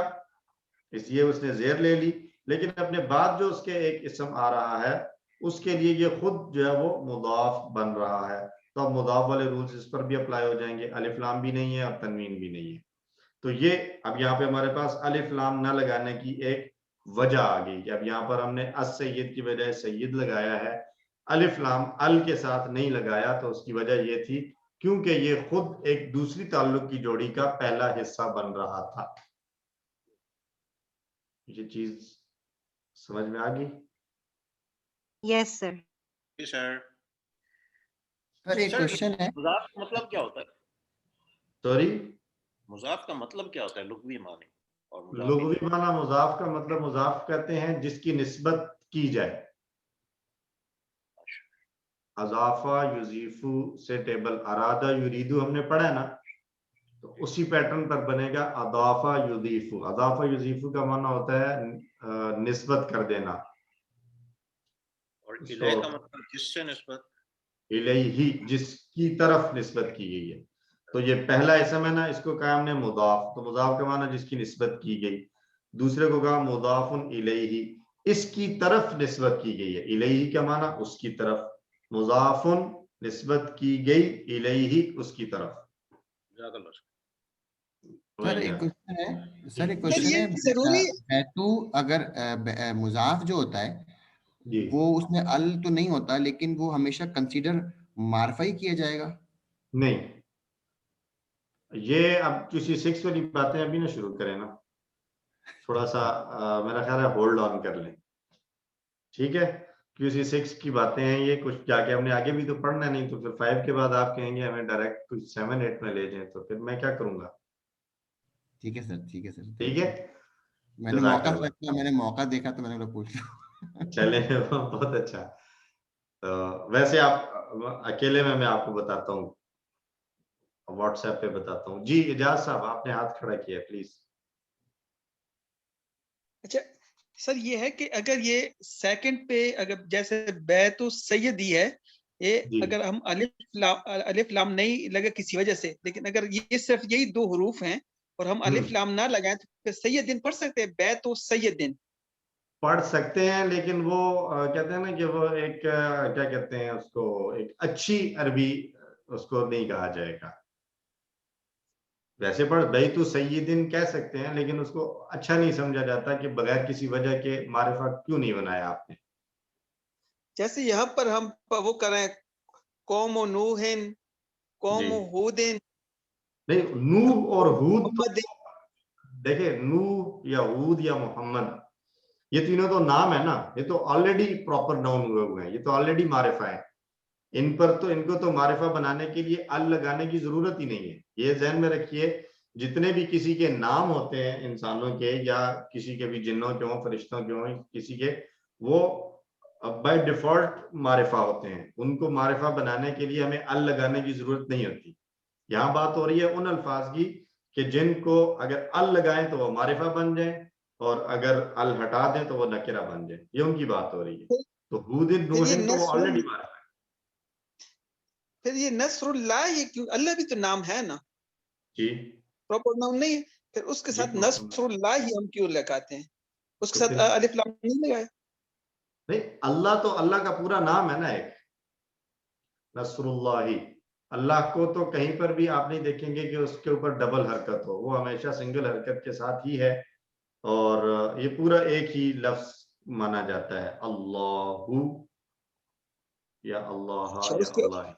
اس لیے اس نے زیر لے لی. لیکن اپنے بعد جو اس کے ایک اسم آ رہا ہے اس کے لیے یہ خود جو ہے وہ مضاف بن رہا ہے. تو اب مضاف والے رولز اس پر بھی اپلائی ہو جائیں گے. الف لام بھی نہیں ہے، اب تنوین بھی نہیں ہے. تو یہ اب یہاں پہ ہمارے پاس الف لام نہ لگانے کی ایک وجہ آ گئی کہ اب یہاں پر ہم نے السید کی بجائے سید لگایا ہے، الف لام ال کے ساتھ نہیں لگایا. تو اس کی وجہ یہ تھی کیونکہ یہ خود ایک دوسری تعلق کی جوڑی کا پہلا حصہ بن رہا تھا. یہ چیز سمجھ میں آ گئی؟ یس سر. جی سر. سر ایک کوشچن ہے. مضاف کا مطلب کیا ہوتا ہے؟ سوری، مضاف کا مطلب کیا ہوتا ہے لغوی معنی؟ اور لغوی معنی مضاف کا مطلب مضاف کہتے ہیں جس کی نسبت کی جائے. اضافہ یضیفو سے ٹیبل ارادہ یریدو ہم نے پڑھا ہے نا، تو اسی پیٹرن پر بنے گا اضافہ یضیفو. اضافہ یضیفو کا معنی ہوتا ہے نسبت کر دینا. اور الیہ کا مطلب جس سے نسبت، الیہ جس کی طرف نسبت کی گئی ہے. تو یہ پہلا اسم ہے نا، اس کو کہا ہم نے مضاف. تو مضاف کا معنی جس کی نسبت کی گئی. دوسرے کو کہا مضاف الیہ، اس کی طرف نسبت کی گئی ہے. الیہ کا معنی اس کی طرف، مضاف نسبت کی گئی الیہ اس کی طرف. سر ایک کوشچن ہے. سر ایک کوشچن یہ ہے، ضروری بیتو اگر مضاف جو ہوتا ہے وہ اس میں ال تو نہیں ہوتا، لیکن وہ ہمیشہ کنسیڈر معرفہ ہی کیا جائے گا؟ نہیں، یہ اب کسی 6 والی باتیں ابھی نہ شروع کریں نا، تھوڑا سا میرا خیال ہے ہولڈ آن کر لیں. ٹھیک ہے، QC 6 کی باتیں ہیں یہ، کچھ جا کے ہم نے آگے بھی تو پڑھنا نہیں. تو پھر 5 کے بعد آپ کہیں گے ہمیں ڈائریکٹ کچھ 7 8 میں لے جائیں، تو پھر میں کیا کروں گا؟ ٹھیک ہے سر، ٹھیک ہے سر. ٹھیک ہے، میں نے موقع دیکھا تو میں نے پوچھ لیا. چلے بہت اچھا. تو ویسے آپ اکیلے میں آپ کو بتاتا ہوں، واٹس ایپ پہ بتاتا ہوں. جی اجاز صاحب آپ نے ہاتھ کھڑا کیا پلیز. اچھا سر، یہ ہے کہ اگر یہ سیکنڈ پہ اگر جیسے بیت السیدی ہے، یہ اگر ہم الف لام نہیں لگے کسی وجہ سے، لیکن اگر یہ صرف یہی 2 حروف ہیں اور ہم الف لام نہ لگائیں تو پھر سیدن پڑھ سکتے ہیں، بیت السیدن پڑھ سکتے ہیں. لیکن وہ کہتے ہیں نا کہ وہ ایک کیا کہتے ہیں اس کو، ایک اچھی عربی اس کو نہیں کہا جائے گا. ویسے پڑھ بیت السیدن کہہ سکتے ہیں، لیکن اس کو اچھا نہیں سمجھا جاتا کہ بغیر کسی وجہ کے معرفہ کیوں نہیں بنایا آپ نے. جیسے یہاں پر ہم وہ کریں قوم و نوحن، قوم و ہودن. نہیں، نوح اور ہود، دیکھیں نوح یا ہود یا محمد یہ تینوں تو نام ہے نا، یہ تو آلریڈی پراپر ناؤن ہوئے ہیں، یہ تو آلریڈی معرفہ ہے. ان کو تو معرفہ بنانے کے لیے ال لگانے کی ضرورت ہی نہیں ہے. یہ ذہن میں رکھیے، جتنے بھی کسی کے نام ہوتے ہیں انسانوں کے یا کسی کے بھی جنوں کے ہوں، فرشتوں کے ہوں، کسی کے، وہ اب بائی ڈیفالٹ معرفہ ہوتے ہیں, ان کو معرفہ بنانے کے لیے ہمیں ال لگانے کی ضرورت نہیں ہوتی. یہاں بات ہو رہی ہے ان الفاظ کی کہ جن کو اگر ال لگائیں تو وہ معرفہ بن جائیں, اور اگر ال ہٹا دیں تو وہ نکرہ بن جائیں. یہ ان کی بات ہو رہی ہے. تو ہود نوح تو وہ آلریڈی معرفہ ہے. پھر یہ نصر اللہ, یہ کیوں, اللہ بھی تو نام ہے نا, جی پراپر نام نہیں ہے, پھر اس کے ساتھ نصر اللہ ہی ہم کیوں لگاتے ہیں, اس کے ساتھ الف لام نہیں لگایا؟ نہیں, اللہ تو اللہ کا پورا نام ہے نا ایک, نصر اللہ. اللہ کو تو کہیں پر بھی آپ نہیں دیکھیں گے کہ اس کے اوپر ڈبل حرکت ہو, وہ ہمیشہ سنگل حرکت کے ساتھ ہی ہے, اور یہ پورا ایک ہی لفظ مانا جاتا ہے, اللہ یا اللہ یا اللہ.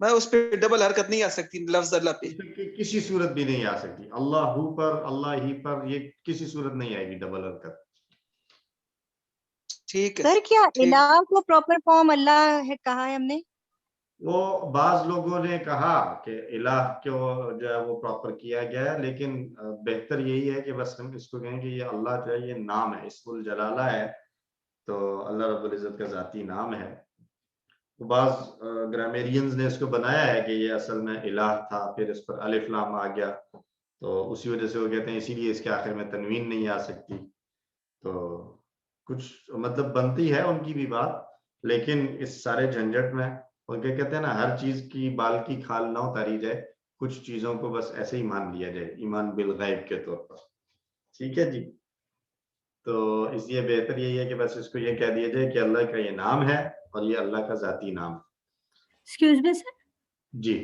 میں اس پہ ڈبل حرکت نہیں آ سکتی لفظ اللہ پہ, کسی صورت بھی نہیں آ سکتی. اللہ پر, اللہ ہی پر, یہ کسی صورت نہیں آئے گی ڈبل حرکت. ٹھیک ہے سر کیا الہ کو پراپر فارم اللہ ہے کہا ہے ہم نے؟ وہ بعض لوگوں نے کہا کہ الہ کو جو ہے وہ پراپر کیا گیا ہے, لیکن بہتر یہی ہے کہ بس ہم اس کو کہیں کہ یہ اللہ جو ہے یہ نام ہے, اسم الجلالہ ہے, تو اللہ رب العزت کا ذاتی نام ہے. بعض گرامیرینز نے اس کو بنایا ہے کہ یہ اصل میں الہ تھا, پھر اس پر الف لام آ گیا, تو اسی وجہ سے وہ کہتے ہیں اسی لیے اس کے آخر میں تنوین نہیں آ سکتی. تو کچھ مطلب بنتی ہے ان کی بھی بات, لیکن اس سارے جھنجٹ میں اور کیا کہتے ہیں نا, ہر چیز کی بال کی کھال نہ اتاری جائے, کچھ چیزوں کو بس ایسے ہی مان لیا جائے ایمان بالغیب کے طور پر. ٹھیک ہے جی, تو اس لیے بہتر یہی ہے کہ بس اس کو یہ کہہ دیا جائے کہ اللہ کا یہ نام ہے اور یہ اللہ کا ذاتی نام. ایکسکیوز می سر. جی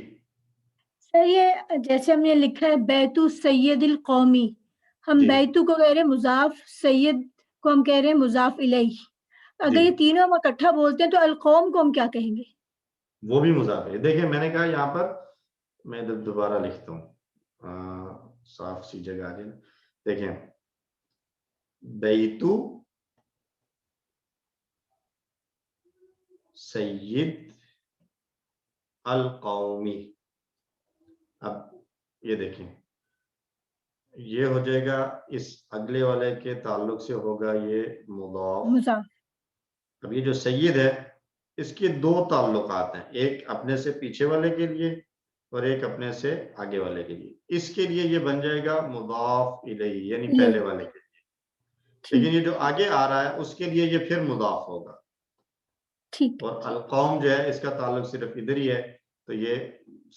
سر یہ جیسے ہم نے لکھا ہے بیت سید القومی, ہم جی بیتو کو کہہ رہے ہیں مضاف, سید کو ہم کہہ رہے ہیں مضاف الیہ. اگر جی یہ تینوں ہم اکٹھا بولتے ہیں تو القوم کو ہم کیا کہیں گے؟ وہ بھی مضاف ہے. دیکھیں میں نے کہا یہاں پر, میں دوبارہ لکھتا ہوں صاف سی جگہ آ جائے. دیکھیں بیتو سید القومی. اب یہ دیکھیں یہ ہو جائے گا, اس اگلے والے کے تعلق سے ہوگا یہ مضاف. مضاف. اب یہ جو سید ہے اس کے دو تعلقات ہیں, ایک اپنے سے پیچھے والے کے لیے اور ایک اپنے سے آگے والے کے لیے. اس کے لیے یہ بن جائے گا مضاف الیہ, یعنی پہلے والے کے لیے. لیکن یہ جو آگے آ رہا ہے اس کے لیے یہ پھر مضاف ہوگا. اور القوم جو ہے اس کا تعلق صرف ادھر ہی ہے, تو یہ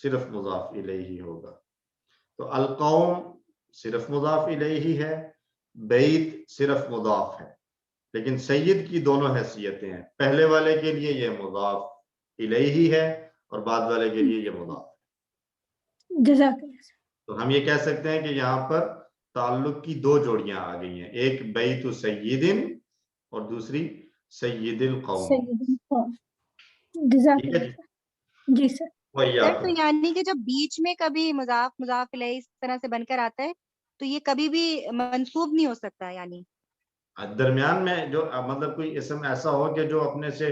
صرف مضاف الیہ ہی ہوگا. تو القوم صرف مضاف الیہ ہے, بیت صرف مضاف ہے, لیکن سید کی دونوں حیثیتیں ہیں. پہلے والے کے لیے یہ مضاف الیہ ہے اور بعد والے کے لیے یہ مضاف. جزاک اللہ. تو ہم یہ کہہ سکتے ہیں کہ یہاں پر تعلق کی دو جوڑیاں آ گئی ہیں, ایک بیت سید اور دوسری سید القوم. سید القوم. جزاک ٹھیک ہے اللہ. جی سر. سر تو یعنی کہ جب بیچ میں کبھی مضاف مضاف الیہ اس طرح سے بن کر آتا ہے تو یہ کبھی بھی منسوب نہیں ہو سکتا, یعنی درمیان میں جو مطلب کوئی اسم ایسا ہو کہ جو اپنے سے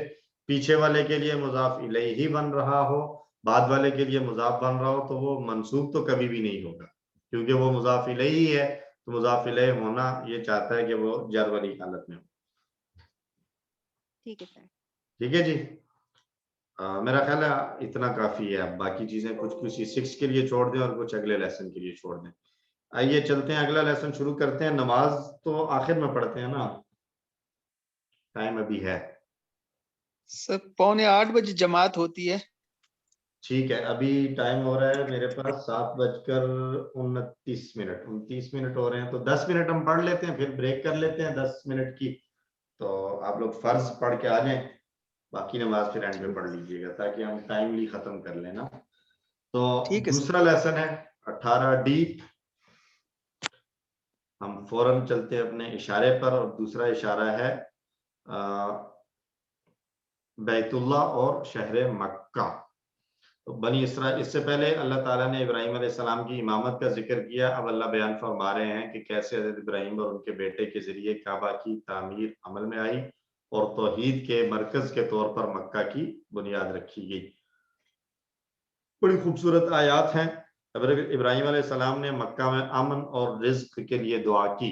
پیچھے والے کے لیے مضاف الیہ ہی بن رہا ہو, بعد والے کے لیے مضاف بن رہا ہو, تو وہ منسوب تو کبھی بھی نہیں ہوگا, کیونکہ وہ مضاف الیہ ہی ہے. تو مضاف الیہ ہونا یہ چاہتا ہے کہ وہ جر والی حالت میں ہو. ٹھیک ہے سر. ٹھیک ہے جی, میرا خیال ہے اتنا کافی ہے. اب باقی چیزیں کچھ کسی 6 کے لیے چھوڑ دیں اور کچھ اگلے لیسن کے لیے چھوڑ دیں. آئیے چلتے ہیں, اگلا لیسن شروع کرتے ہیں. نماز تو آخر میں پڑھتے ہیں نا, ٹائم ابھی ہے. سر 7:45 بجے جماعت ہوتی ہے. ٹھیک ہے, ابھی ٹائم ہو رہا ہے میرے پاس 7:29. 29 منٹ ہو رہے ہیں, تو 10 منٹ ہم پڑھ لیتے ہیں, پھر بریک کر لیتے ہیں 10 منٹ کی. تو آپ لوگ فرض پڑھ کے آ جائیں, باقی نماز پھر اینڈ میں پڑھ لیجیے گا تاکہ ہم ٹائملی ختم کر لیں نا. تو دوسرا لیسن ہے 18D. ہم فوراً چلتے ہیں اپنے اشارے پر, اور دوسرا اشارہ ہے بیت اللہ اور شہر مکہ. تو بنی اسرائیل, اس سے پہلے اللہ تعالیٰ نے ابراہیم علیہ السلام کی امامت کا ذکر کیا. اب اللہ بیان فرما رہے ہیں کہ کیسے حضرت ابراہیم اور ان کے بیٹے کے ذریعے کعبہ کی تعمیر عمل میں آئی اور توحید کے مرکز کے طور پر مکہ کی بنیاد رکھی گئی. بڑی خوبصورت آیات ہیں. ابراہیم علیہ السلام نے مکہ میں امن اور رزق کے لیے دعا کی.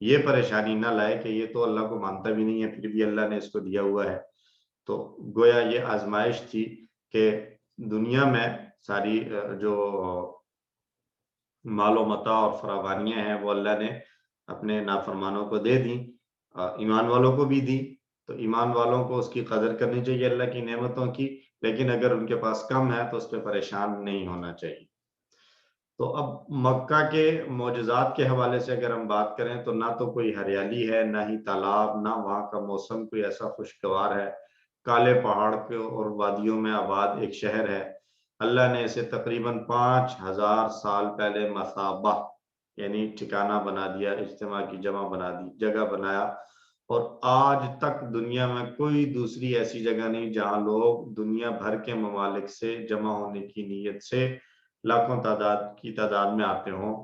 یہ پریشانی نہ لائے کہ یہ تو اللہ کو مانتا بھی نہیں ہے پھر بھی اللہ نے اس کو دیا ہوا ہے. تو گویا یہ آزمائش تھی کہ دنیا میں ساری جو مال و متاع اور فراوانیاں ہیں وہ اللہ نے اپنے نافرمانوں کو دے دیں، ایمان والوں کو بھی دی. تو ایمان والوں کو اس کی قدر کرنی چاہیے اللہ کی نعمتوں کی، لیکن اگر ان کے پاس کم ہے تو اس پہ پریشان نہیں ہونا چاہیے. تو اب مکہ کے معجزات کے حوالے سے اگر ہم بات کریں تو نہ تو کوئی ہریالی ہے، نہ ہی تالاب، نہ وہاں کا موسم کوئی ایسا خوشگوار ہے. کالے پہاڑ کے اور وادیوں میں آباد ایک شہر ہے. اللہ نے اسے تقریباً 5000 سال پہلے مثابہ یعنی ٹھکانہ بنا دیا، اجتماع کی جمع بنا دی، جگہ بنایا. اور آج تک دنیا میں کوئی دوسری ایسی جگہ نہیں جہاں لوگ دنیا بھر کے ممالک سے جمع ہونے کی نیت سے لاکھوں تعداد میں آتے ہوں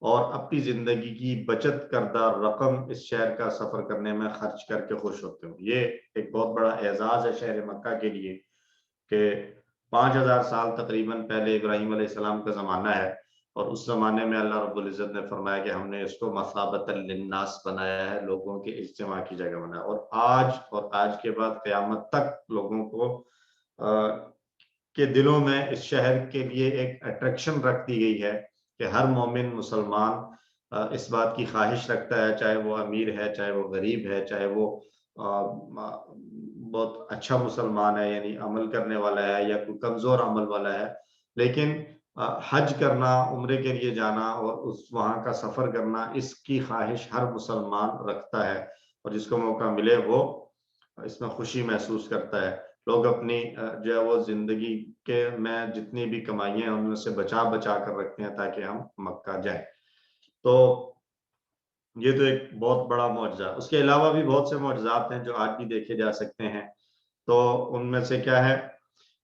اور اپنی زندگی کی بچت کردہ رقم اس شہر کا سفر کرنے میں خرچ کر کے خوش ہوتے ہوں. یہ ایک بہت بڑا اعزاز ہے شہر مکہ کے لیے کہ 5000 سال تقریباً پہلے ابراہیم علیہ السلام کا زمانہ ہے، اور اس زمانے میں اللہ رب العزت نے فرمایا کہ ہم نے اس کو مثابۃ للناس بنایا ہے، لوگوں کے اجتماع کی جگہ بنایا. اور آج کے بعد قیامت تک لوگوں کو کے دلوں میں اس شہر کے لیے ایک اٹریکشن رکھ دی گئی ہے کہ ہر مومن مسلمان اس بات کی خواہش رکھتا ہے، چاہے وہ امیر ہے، چاہے وہ غریب ہے، چاہے وہ بہت اچھا مسلمان ہے یعنی عمل کرنے والا ہے یا کوئی کمزور عمل والا ہے، لیکن حج کرنا، عمرے کے لیے جانا اور وہاں کا سفر کرنا، اس کی خواہش ہر مسلمان رکھتا ہے. اور جس کو موقع ملے وہ اس میں خوشی محسوس کرتا ہے. لوگ اپنی جو ہے وہ زندگی کے میں جتنی بھی کمائیاں ہیں ان میں سے بچا کر رکھتے ہیں تاکہ ہم مکہ جائیں. تو یہ تو ایک بہت بڑا معجزہ. اس کے علاوہ بھی بہت سے معجزات ہیں جو آج بھی دیکھے جا سکتے ہیں. تو ان میں سے کیا ہے،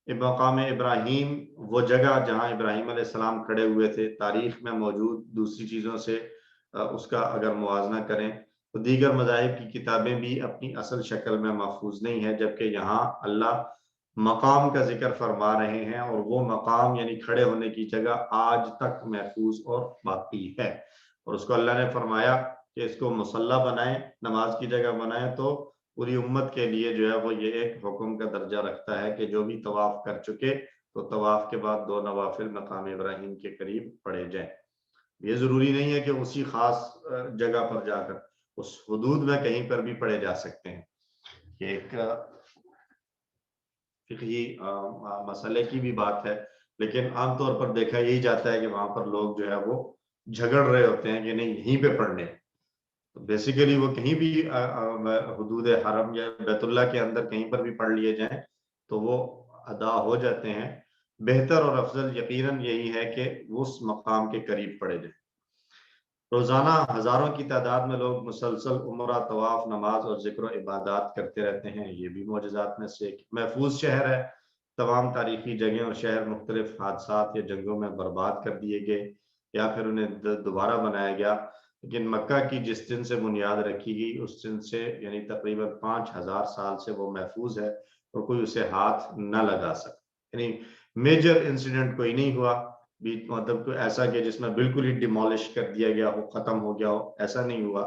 مقام ابراہیم، وہ جگہ جہاں ابراہیم علیہ السلام کھڑے ہوئے تھے، تاریخ میں موجود دوسری چیزوں سے اس کا اگر موازنہ کریں تو دیگر مذاہب کی کتابیں بھی اپنی اصل شکل میں محفوظ نہیں ہے، جبکہ یہاں اللہ مقام کا ذکر فرما رہے ہیں اور وہ مقام یعنی کھڑے ہونے کی جگہ آج تک محفوظ اور باقی ہے. اور اس کو اللہ نے فرمایا کہ اس کو مصلی بنائیں، نماز کی جگہ بنائیں. تو پوری امت کے لیے جو ہے وہ یہ ایک حکم کا درجہ رکھتا ہے کہ جو بھی طواف کر چکے تو طواف کے بعد 2 نوافل مقام ابراہیم کے قریب پڑھے جائیں. یہ ضروری نہیں ہے کہ اسی خاص جگہ پر جا کر، اس حدود میں کہیں پر بھی پڑھے جا سکتے ہیں. یہ ایک فقہی مسئلے کی بھی بات ہے، لیکن عام طور پر دیکھا یہی جاتا ہے کہ وہاں پر لوگ جو ہے وہ جھگڑ رہے ہوتے ہیں کہ نہیں یہیں پہ پڑھنے. تو بیسیکلی وہ کہیں بھی حدود حرم یا بیت اللہ کے اندر کہیں پر بھی پڑھ لیے جائیں تو وہ ادا ہو جاتے ہیں. بہتر اور افضل یقیناً یہی ہے کہ اس مقام کے قریب پڑھے جائیں. روزانہ ہزاروں کی تعداد میں لوگ مسلسل عمرہ، طواف، نماز اور ذکر و عبادات کرتے رہتے ہیں. یہ بھی معجزات میں سے ایک محفوظ شہر ہے. تمام تاریخی جگہیں اور شہر مختلف حادثات یا جنگوں میں برباد کر دیے گئے یا پھر انہیں دوبارہ بنایا گیا، لیکن مکہ کی جس دن سے بنیاد رکھی گئی اس دن سے یعنی تقریباً 5000 سال سے وہ محفوظ ہے اور کوئی اسے ہاتھ نہ لگا سکتا. یعنی میجر انسیڈنٹ کوئی نہیں ہوا، مطلب کوئی ایسا کہ جس میں بالکل ہی ڈیمولش کر دیا گیا ہو، ختم ہو گیا ہو، ایسا نہیں ہوا،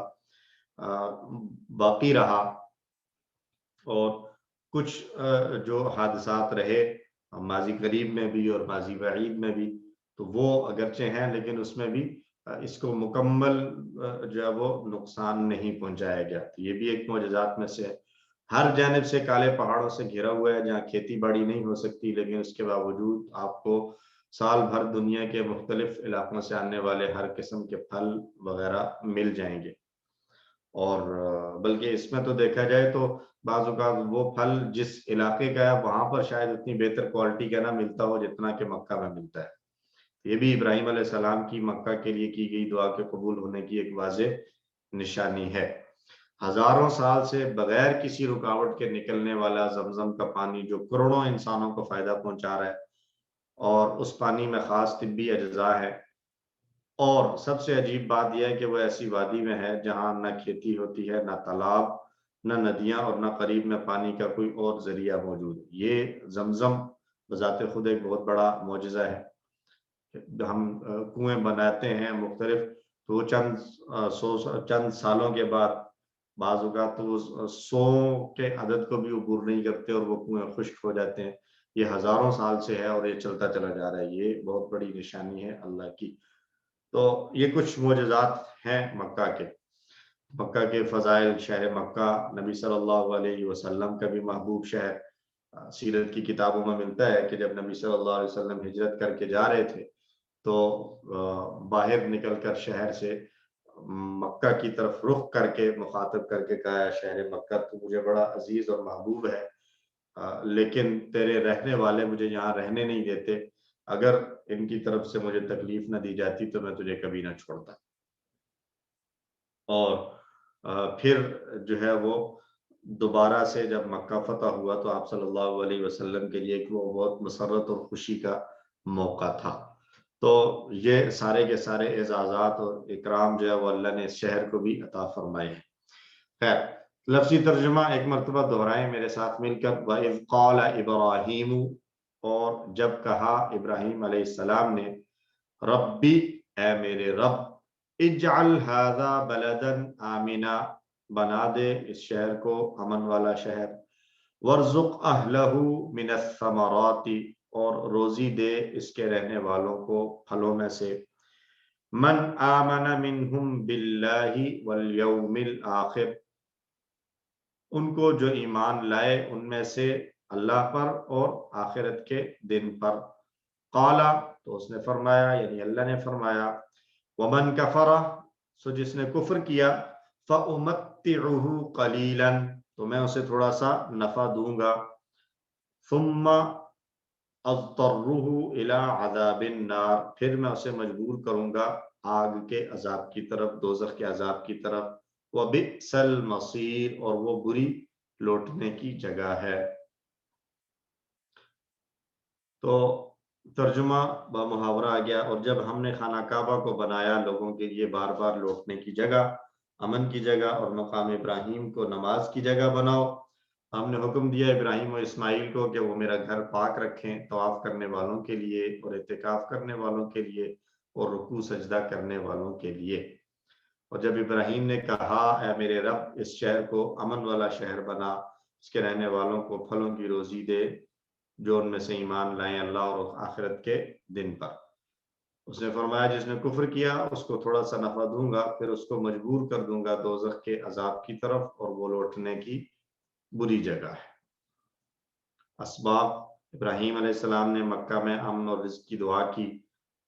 باقی رہا. اور کچھ جو حادثات رہے ماضی قریب میں بھی اور ماضی بعید میں بھی تو وہ اگرچہ ہیں لیکن اس میں بھی اس کو مکمل جو ہے وہ نقصان نہیں پہنچایا گیا. یہ بھی ایک معجزات میں سے ہے. ہر جانب سے کالے پہاڑوں سے گھرا ہوا ہے جہاں کھیتی باڑی نہیں ہو سکتی، لیکن اس کے باوجود آپ کو سال بھر دنیا کے مختلف علاقوں سے آنے والے ہر قسم کے پھل وغیرہ مل جائیں گے. اور بلکہ اس میں تو دیکھا جائے تو بعض اوقات وہ پھل جس علاقے کا ہے وہاں پر شاید اتنی بہتر کوالٹی کا نہ ملتا ہو جتنا کہ مکہ میں ملتا ہے. یہ بھی ابراہیم علیہ السلام کی مکہ کے لیے کی گئی دعا کے قبول ہونے کی ایک واضح نشانی ہے. ہزاروں سال سے بغیر کسی رکاوٹ کے نکلنے والا زمزم کا پانی جو کروڑوں انسانوں کو فائدہ پہنچا رہا ہے، اور اس پانی میں خاص طبی اجزاء ہے. اور سب سے عجیب بات یہ ہے کہ وہ ایسی وادی میں ہے جہاں نہ کھیتی ہوتی ہے، نہ تالاب، نہ ندیاں اور نہ قریب میں پانی کا کوئی اور ذریعہ موجود. یہ زمزم بذات خود ایک بہت بڑا معجزہ ہے. ہم کنویں بناتے ہیں، مختلف تو چند سالوں کے بعد بعض اوقات تو 100 کے عدد کو بھی عبور نہیں کرتے اور وہ کنویں خشک ہو جاتے ہیں. یہ ہزاروں سال سے ہے اور یہ چلتا چلا جا رہا ہے. یہ بہت بڑی نشانی ہے اللہ کی. تو یہ کچھ معجزات ہیں مکہ کے. مکہ کے فضائل. شہر مکہ نبی صلی اللہ علیہ وسلم کا بھی محبوب شہر. سیرت کی کتابوں میں ملتا ہے کہ جب نبی صلی اللہ علیہ وسلم ہجرت کر کے جا رہے تھے تو باہر نکل کر شہر سے مکہ کی طرف رخ کر کے مخاطب کر کے کہا شہر مکہ تو مجھے بڑا عزیز اور محبوب ہے، لیکن تیرے رہنے والے مجھے یہاں رہنے نہیں دیتے، اگر ان کی طرف سے مجھے تکلیف نہ دی جاتی تو میں تجھے کبھی نہ چھوڑتا. اور پھر جو ہے وہ دوبارہ سے جب مکہ فتح ہوا تو آپ صلی اللہ علیہ وسلم کے لیے وہ بہت مسرت اور خوشی کا موقع تھا. تو یہ سارے کے سارے اعزازات اور اکرام جو ہے وہ اللہ نے اس شہر کو بھی عطا فرمائے ہیں. خیر، لفظی ترجمہ ایک مرتبہ دہرائیں میرے ساتھ مل کر. وَإِذْ قَالَ إِبْرَاهِيمُ، اور جب کہا ابراہیم علیہ السلام نے، ربی اے میرے رب، اجعل هذا بلدا آمنا، بنا دے اس شہر کو امن والا شہر، وارزق اہلہ من الثمرات، اور روزی دے اس کے رہنے والوں کو پھلوں میں سے، من آمن منہم باللہ والیوم الآخر، ان کو جو ایمان لائے ان میں سے اللہ پر اور آخرت کے دن پر. قالا، تو اس نے فرمایا یعنی اللہ نے فرمایا، ومن کفر، سو جس نے کفر کیا، فأمتعه قلیلا، تو میں اسے تھوڑا سا نفع دوں گا، ثم اضطرہ الی عذاب النار، پھر میں اسے مجبور کروں گا آگ کے عذاب کی طرف، دوزخ کے عذاب کی طرف. وبئس المصیر، اور وہ بری لوٹنے کی جگہ ہے. تو ترجمہ بمحاورہ آ گیا. اور جب ہم نے خانہ کعبہ کو بنایا لوگوں کے لیے بار بار لوٹنے کی جگہ، امن کی جگہ، اور مقام ابراہیم کو نماز کی جگہ بناؤ، ہم نے حکم دیا ابراہیم و اسماعیل کو کہ وہ میرا گھر پاک رکھیں طواف کرنے والوں کے لیے اور اعتکاف کرنے والوں کے لیے اور رکوع سجدہ کرنے والوں کے لیے. اور جب ابراہیم نے کہا اے میرے رب اس شہر کو امن والا شہر بنا، اس کے رہنے والوں کو پھلوں کی روزی دے جو ان میں سے ایمان لائیں اللہ اور آخرت کے دن پر. اس نے فرمایا جس نے کفر کیا اس کو تھوڑا سا نفع دوں گا، پھر اس کو مجبور کر دوں گا دوزخ کے عذاب کی طرف، اور وہ لوٹنے کی بری جگہ ہے. اسباب: ابراہیم علیہ السلام نے مکہ میں امن اور رزق کی دعا کی،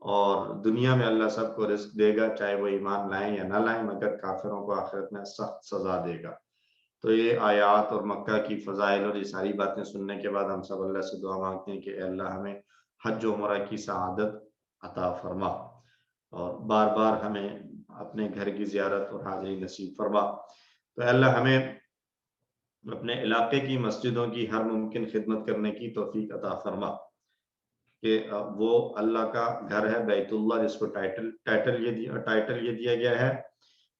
اور دنیا میں اللہ سب کو رزق دے گا چاہے وہ ایمان لائیں یا نہ لائیں، مگر کافروں کو آخرت میں سخت سزا دے گا. تو یہ آیات اور مکہ کی فضائل اور یہ ساری باتیں سننے کے بعد ہم سب اللہ سے دعا مانگتے ہیں کہ اے اللہ ہمیں حج و عمرہ کی سعادت عطا فرما، اور بار بار ہمیں اپنے گھر کی زیارت اور حاضری نصیب فرما. تو اے اللہ ہمیں اپنے علاقے کی مسجدوں کی ہر ممکن خدمت کرنے کی توفیق عطا فرما، کہ وہ اللہ کا گھر ہے بیت اللہ، جس کو ٹائٹل یہ دیا گیا ہے،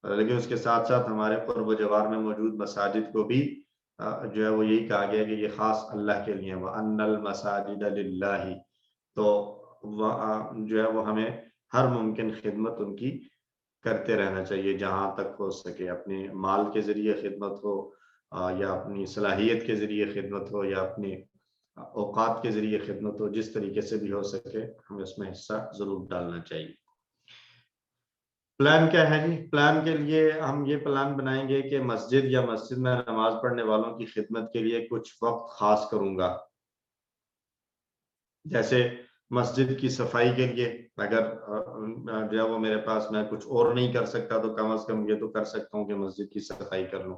لیکن اس کے ساتھ ساتھ ہمارے قرب و جوار میں موجود مساجد کو بھی جو ہے وہ یہی کہا گیا کہ یہ خاص اللہ کے لیے، وَأَنَّ الْمَسَاجِدَ لِلَّهِ. تو جو ہے وہ ہمیں ہر ممکن خدمت ان کی کرتے رہنا چاہیے جہاں تک ہو سکے، اپنے مال کے ذریعے خدمت ہو یا اپنی صلاحیت کے ذریعے خدمت ہو یا اپنے اوقات کے ذریعے خدمت ہو، جس طریقے سے بھی ہو سکے ہمیں اس میں حصہ ضرور ڈالنا چاہیے. پلان کیا ہے جی؟ پلان کے لیے ہم یہ پلان بنائیں گے کہ مسجد یا مسجد میں نماز پڑھنے والوں کی خدمت کے لیے کچھ وقت خاص کروں گا. جیسے مسجد کی صفائی کے لیے اگر جو ہے وہ میرے پاس میں کچھ اور نہیں کر سکتا تو کم از کم یہ تو کر سکتا ہوں کہ مسجد کی صفائی کر لوں،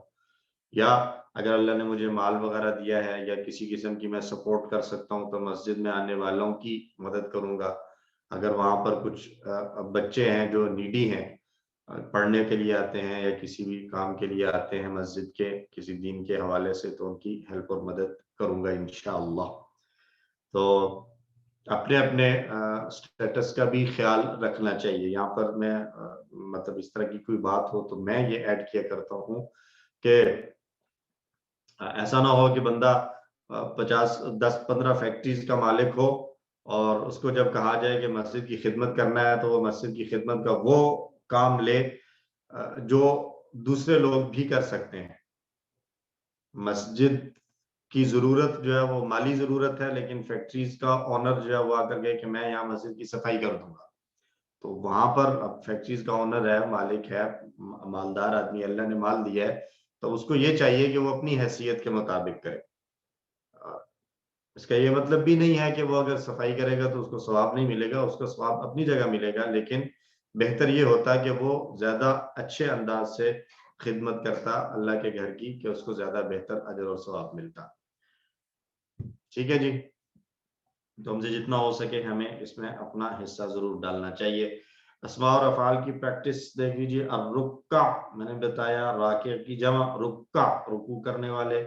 یا اگر اللہ نے مجھے مال وغیرہ دیا ہے یا کسی قسم کی میں سپورٹ کر سکتا ہوں تو مسجد میں آنے والوں کی مدد کروں گا. اگر وہاں پر کچھ بچے ہیں جو نیڈی ہیں، پڑھنے کے لیے آتے ہیں یا کسی بھی کام کے لیے آتے ہیں مسجد کے کسی دین کے حوالے سے، تو ان کی ہیلپ اور مدد کروں گا انشاءاللہ. تو اپنے اپنے سٹیٹس کا بھی خیال رکھنا چاہیے. یہاں پر میں مطلب اس طرح کی کوئی بات ہو تو میں یہ ایڈ کیا کرتا ہوں کہ ایسا نہ ہو کہ بندہ 10-15 فیکٹریز کا مالک ہو اور اس کو جب کہا جائے کہ مسجد کی خدمت کرنا ہے تو وہ مسجد کی خدمت کا وہ کام لے جو دوسرے لوگ بھی کر سکتے ہیں. مسجد کی ضرورت جو ہے وہ مالی ضرورت ہے، لیکن فیکٹریز کا آنر جو ہے وہ آ کر گئے کہ میں یہاں مسجد کی صفائی کر دوں گا، تو وہاں پر اب فیکٹریز کا آنر ہے، مالک ہے، مالدار آدمی، اللہ نے مال دیا ہے، تو اس کو یہ چاہیے کہ وہ اپنی حیثیت کے مطابق کرے. اس کا یہ مطلب بھی نہیں ہے کہ وہ اگر صفائی کرے گا تو اس کو ثواب نہیں ملے گا، اس کو ثواب اپنی جگہ ملے گا، لیکن بہتر یہ ہوتا کہ وہ زیادہ اچھے انداز سے خدمت کرتا اللہ کے گھر کی، کہ اس کو زیادہ بہتر اجر اور ثواب ملتا. ٹھیک ہے جی، تو ہم سے جتنا ہو سکے ہمیں اس میں اپنا حصہ ضرور ڈالنا چاہیے. اسماء اور افعال کی پریکٹس دیکھ لیجیے. الرکع میں نے بتایا راکع کی جمع رکع رکوع کرنے والے،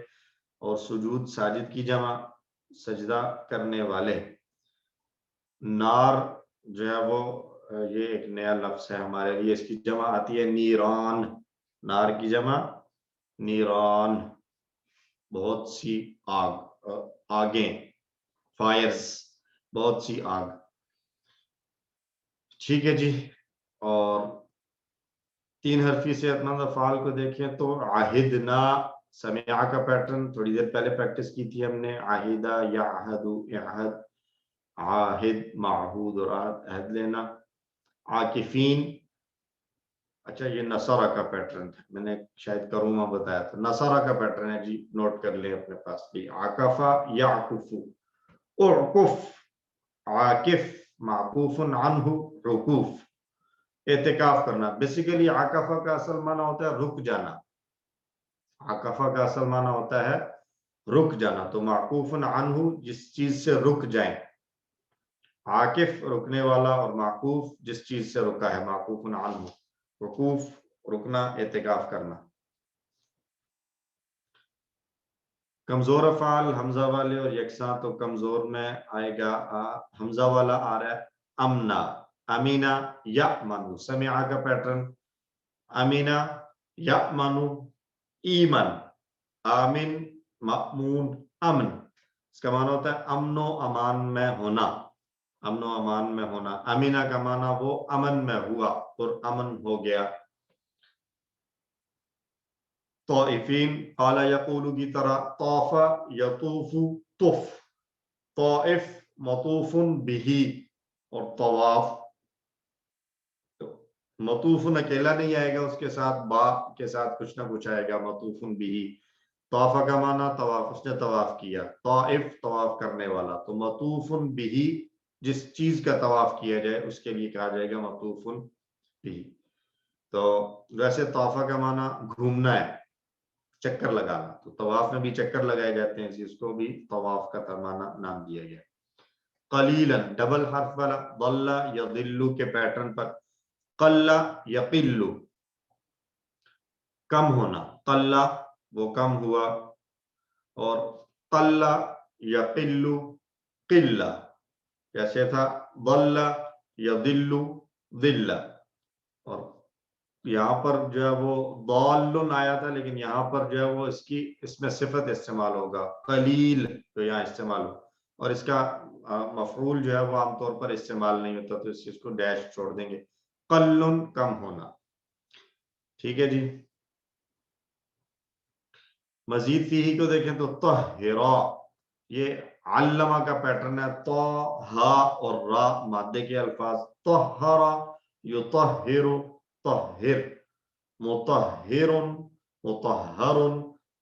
اور سجود ساجد کی جمع سجدہ کرنے والے. نار جو ہے وہ یہ ایک نیا لفظ ہے ہمارے لیے، اس کی جمع آتی ہے نیران. نار کی جمع نیران، بہت سی آگیں، فائرز، بہت سی آگ. ٹھیک ہے جی. اور 3 حرفی صحت مند افعال کو دیکھیں تو عہدنا سمع کا پیٹرن تھوڑی دیر پہلے پریکٹس کی تھی ہم نے. عہدہ یعہد اعہد، عاہد معہود اور عہد لینا. عاکفین، اچھا یہ نصارہ کا پیٹرن ہے، میں نے شاید کرومہ بتایا تھا، نصارہ کا پیٹرن ہے جی، نوٹ کر لیں اپنے پاس بھی. عاکفہ یعکف، اعکف عاکف معکوف عنہ عکوف، اعتکاف کرنا. بیسیکلی عاکفہ کا اصل معنی ہوتا ہے رک جانا، عاکفہ کا اصل معنی ہوتا ہے رک جانا، تو معکوف عنہ جس چیز سے رک جائیں. عاکف رکنے والا، اور معکوف جس چیز سے رکا ہے، معکوف عنہ. وقوف رکنا، اعتکاف کرنا. کمزور افعال حمزہ والے اور یکساں، تو کمزور میں آئے گا حمزہ والا آ رہا ہے امنا، امینا یأمنو. سمع کا پیٹرن امینا یأمنو ایمن، آمن مأمون امن. اس کا معنی ہوتا ہے امن و امان میں ہونا، امن و امان میں ہونا. امینا کا معنی وہ امن میں ہوا اور امن ہو گیا. طائفین قال یقول کی طرح، طاف یطوف طف، طائف مطوف بہی، اور طواف مطوف اکیلا نہیں آئے گا، اس کے ساتھ با کے ساتھ کچھ نہ کچھ آئے گا. مطوف بہی، طواف کا معنی طواف، اس نے طواف کیا. طائف طواف کرنے والا، تو مطوف بہی جس چیز کا طواف کیا جائے اس کے لیے کہا جائے گا مطوف بہی. تو ویسے طوافہ کا معنی گھومنا ہے، چکر لگانا، تو طواف میں بھی چکر لگائے جاتے ہیں، اس کو بھی طواف کا ترمانہ نام دیا گیا. قلیلاً ڈبل حرف والا، ضل یضل کے پیٹرن پر. قل یقل کم ہونا، قل وہ کم ہوا، اور قل یقل قلہ کیسے تھا، ضل یضل ذل. اور یہاں پر جو ہے وہ ضال آیا تھا، لیکن یہاں پر جو ہے وہ اس میں صفت استعمال ہوگا، قلیل جو یہاں استعمال ہو، اور اس کا مفعول جو ہے وہ عام طور پر استعمال نہیں ہوتا، تو اس چیز کو ڈیش چھوڑ دیں گے. قلن کم ہونا. ٹھیک ہے جی. مزید فیہی کو دیکھیں تو طہرا، یہ علمہ کا پیٹرن ہے. تو ہا اور را مادے کے الفاظ. طہرا یطہر طہر، مطہر مطہر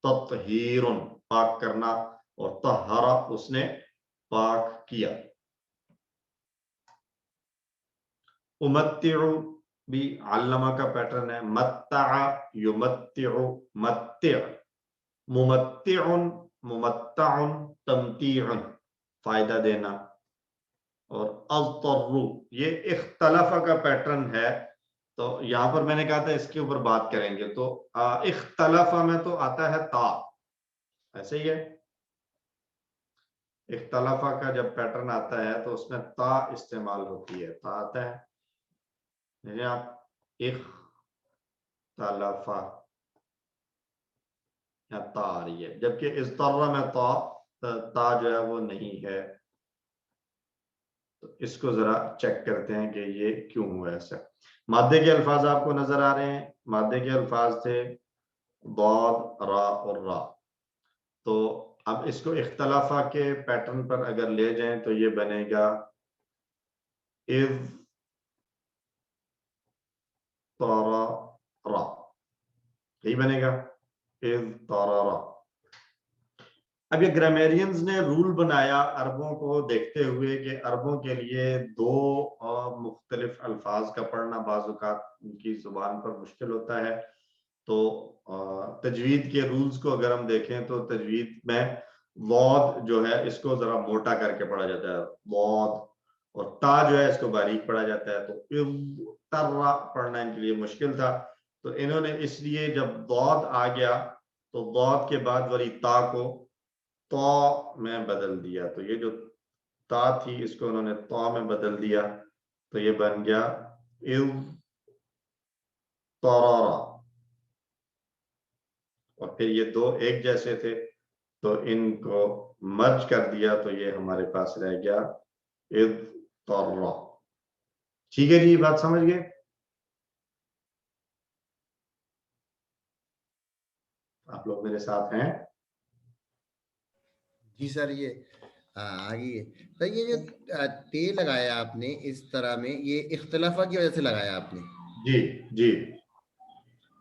تطہیر پاک کرنا، اور طہرا اس نے پاک کیا. امتع بھی علمہ کا پیٹرن ہے. متع یمتع متع، ممتع ممتع تمتیع فائدہ دینا. اور اضطر یہ اختلف کا پیٹرن ہے، تو یہاں پر میں نے کہا تھا اس کے اوپر بات کریں گے. تو اختلف میں تو آتا ہے تا، ایسے ہی ہے. اختلافہ کا جب پیٹرن آتا ہے تو اس میں تا استعمال ہوتی ہے، تا آتا ہے. یعنی آپ اختلافہ یا تا آ رہی ہے، جبکہ اضطر میں تا جو ہے وہ نہیں ہے. تو اس کو ذرا چیک کرتے ہیں کہ یہ کیوں ہوا ایسا. مادے کے الفاظ آپ کو نظر آ رہے ہیں. مادے کے الفاظ تھے ضاد، را اور را. تو اب اس کو اختلافہ کے پیٹرن پر اگر لے جائیں تو یہ بنے گا اذ طارا را. یہی بنے گا اذ طارا را. اب یہ گرامیرینز نے رول بنایا عربوں کو دیکھتے ہوئے کہ عربوں کے لیے دو مختلف الفاظ کا پڑھنا بعض اوقات ان کی زبان پر مشکل ہوتا ہے. تو تجوید کے رولز کو اگر ہم دیکھیں تو تجوید میں ضاد جو ہے اس کو ذرا موٹا کر کے پڑھا جاتا ہے ضاد, اور تا جو ہے اس کو باریک پڑھا جاتا ہے. تو ترا پڑھنا ان کے لیے مشکل تھا, تو انہوں نے اس لیے جب ضاد آ گیا تو ضاد کے بعد والی تا کو تا میں بدل دیا. تو یہ جو تا تھی اس کو انہوں نے تا میں بدل دیا, تو یہ بن گیا اذ طرارا. اور پھر یہ دو ایک جیسے تھے تو ان کو مرج کر دیا, تو یہ ہمارے پاس رہ گیا اذ طرا. ٹھیک ہے جی, بات سمجھ گئے؟ آپ لوگ میرے ساتھ ہیں؟ جی سر, یہ آگے سر یہ جو تے لگایا آپ نے اس طرح میں, یہ اختلافہ کی وجہ سے لگایا آپ نے؟ جی جی,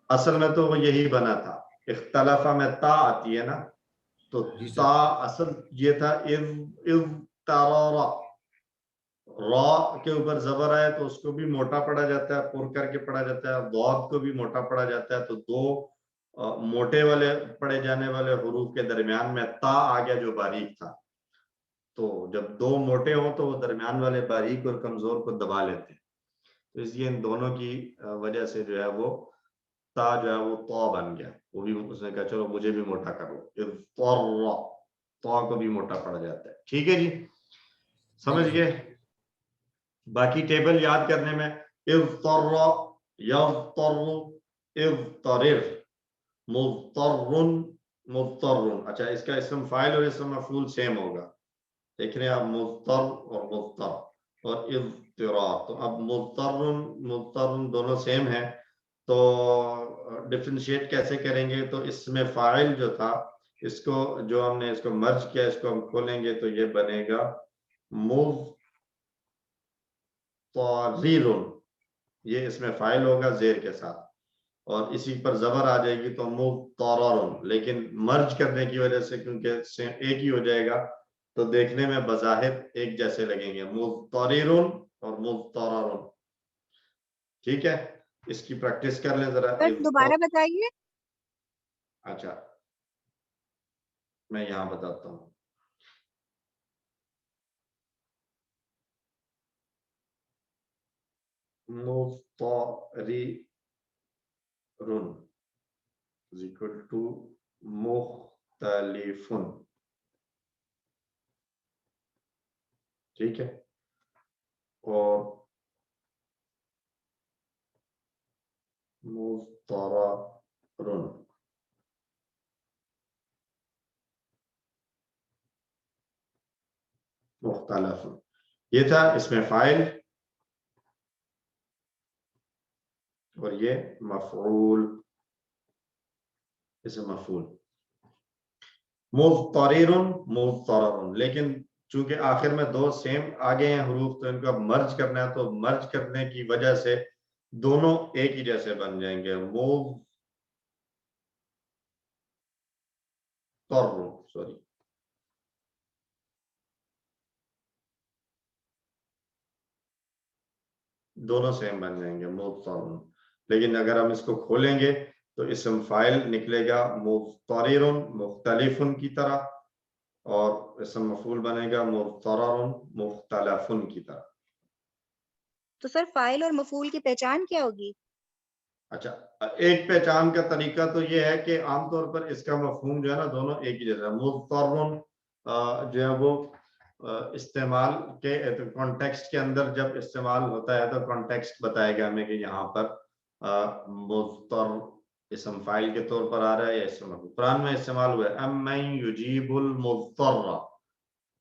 اصل میں تو وہ یہی بنا تھا. اختلافہ میں تا آتی ہے نا, تو تا اصل یہ تھا اذ ترارا. را کے اوپر زبر آئے تو اس کو بھی موٹا پڑھا جاتا ہے, پر کر کے پڑھا جاتا ہے. ضاد کو بھی موٹا پڑھا جاتا ہے. تو دو موٹے والے پڑھے جانے والے حروف کے درمیان میں تا آ گیا جو باریک تھا. تو جب دو موٹے ہوں تو وہ درمیان والے باریک اور کمزور کو دبا لیتے ہیں. تو اس لیے ان دونوں کی وجہ سے جو ہے وہ تا جو ہے وہ تا بن گیا. وہ بھی اس نے کہا چلو مجھے بھی موٹا کر لو, تا کو بھی موٹا پڑ جاتا ہے. ٹھیک ہے جی, سمجھ گئے؟ باقی ٹیبل یاد کرنے میں اضطر, یضطر, اضطرر, مضطر, مضطر. اچھا, اس کا اسم فاعل اور اسم مفعول سیم ہوگا, دیکھ رہے ہیں آپ, مضطر اور مضطر اور اضطرار. تو اب مضطر مضطر دونوں سیم ہیں, تو ڈفرینشیٹ کیسے کریں گے؟ تو اس میں فاعل جو تھا اس کو جو ہم نے اس کو مرج کیا, اس کو ہم کھولیں گے تو یہ بنے گا مضطرر. یہ اس میں فاعل ہوگا زیر کے ساتھ, اور اسی پر زبر آ جائے گی تو مضطرر. لیکن مرج کرنے کی وجہ سے کیونکہ ایک ہی ہو جائے گا تو دیکھنے میں بظاہر ایک جیسے لگیں گے, مضطرر اور مضطرر. ٹھیک ہے, اس کی پریکٹس کر لیں ذرا. دوبارہ بتائیے. اچھا, میں یہاں بتاتا ہوں. مضطرر is equal to مختلف. ٹھیک ہے, اور مضطرر مختلف. یہ تھا اس میں فاعل اور یہ مفعول, اسم مفعول. مضطرر مضطرر, لیکن چونکہ آخر میں دو سیم آگے ہیں حروف تو ان کو اب مرج کرنا ہے, تو مرج کرنے کی وجہ سے دونوں ایک ہی جیسے بن جائیں گے. سوری, دونوں سیم بن جائیں گے مضطرر. لیکن اگر ہم اس کو کھولیں گے تو اسم فاعل نکلے گا مضطرر مختلف کی طرح, اور اسم مفعول بنے گا مضطرر مختلف کی طرح. تو سر فاعل اور مفعول کی پہچان کیا ہوگی؟ اچھا, ایک پہچان کا طریقہ تو یہ ہے کہ عام طور پر اس کا مفہوم جو ہے نا دونوں ایک ہی جیسا. مضطرر جو ہے وہ استعمال کے کانٹیکسٹ کے اندر جب استعمال ہوتا ہے تو کانٹیکسٹ بتائے گا ہمیں کہ یہاں پر مضطر اسم فاعل کے طور پر آ رہا ہے یا اسم مفعول. قرآن میں استعمال ہوا ہے امن یجیب المضطر,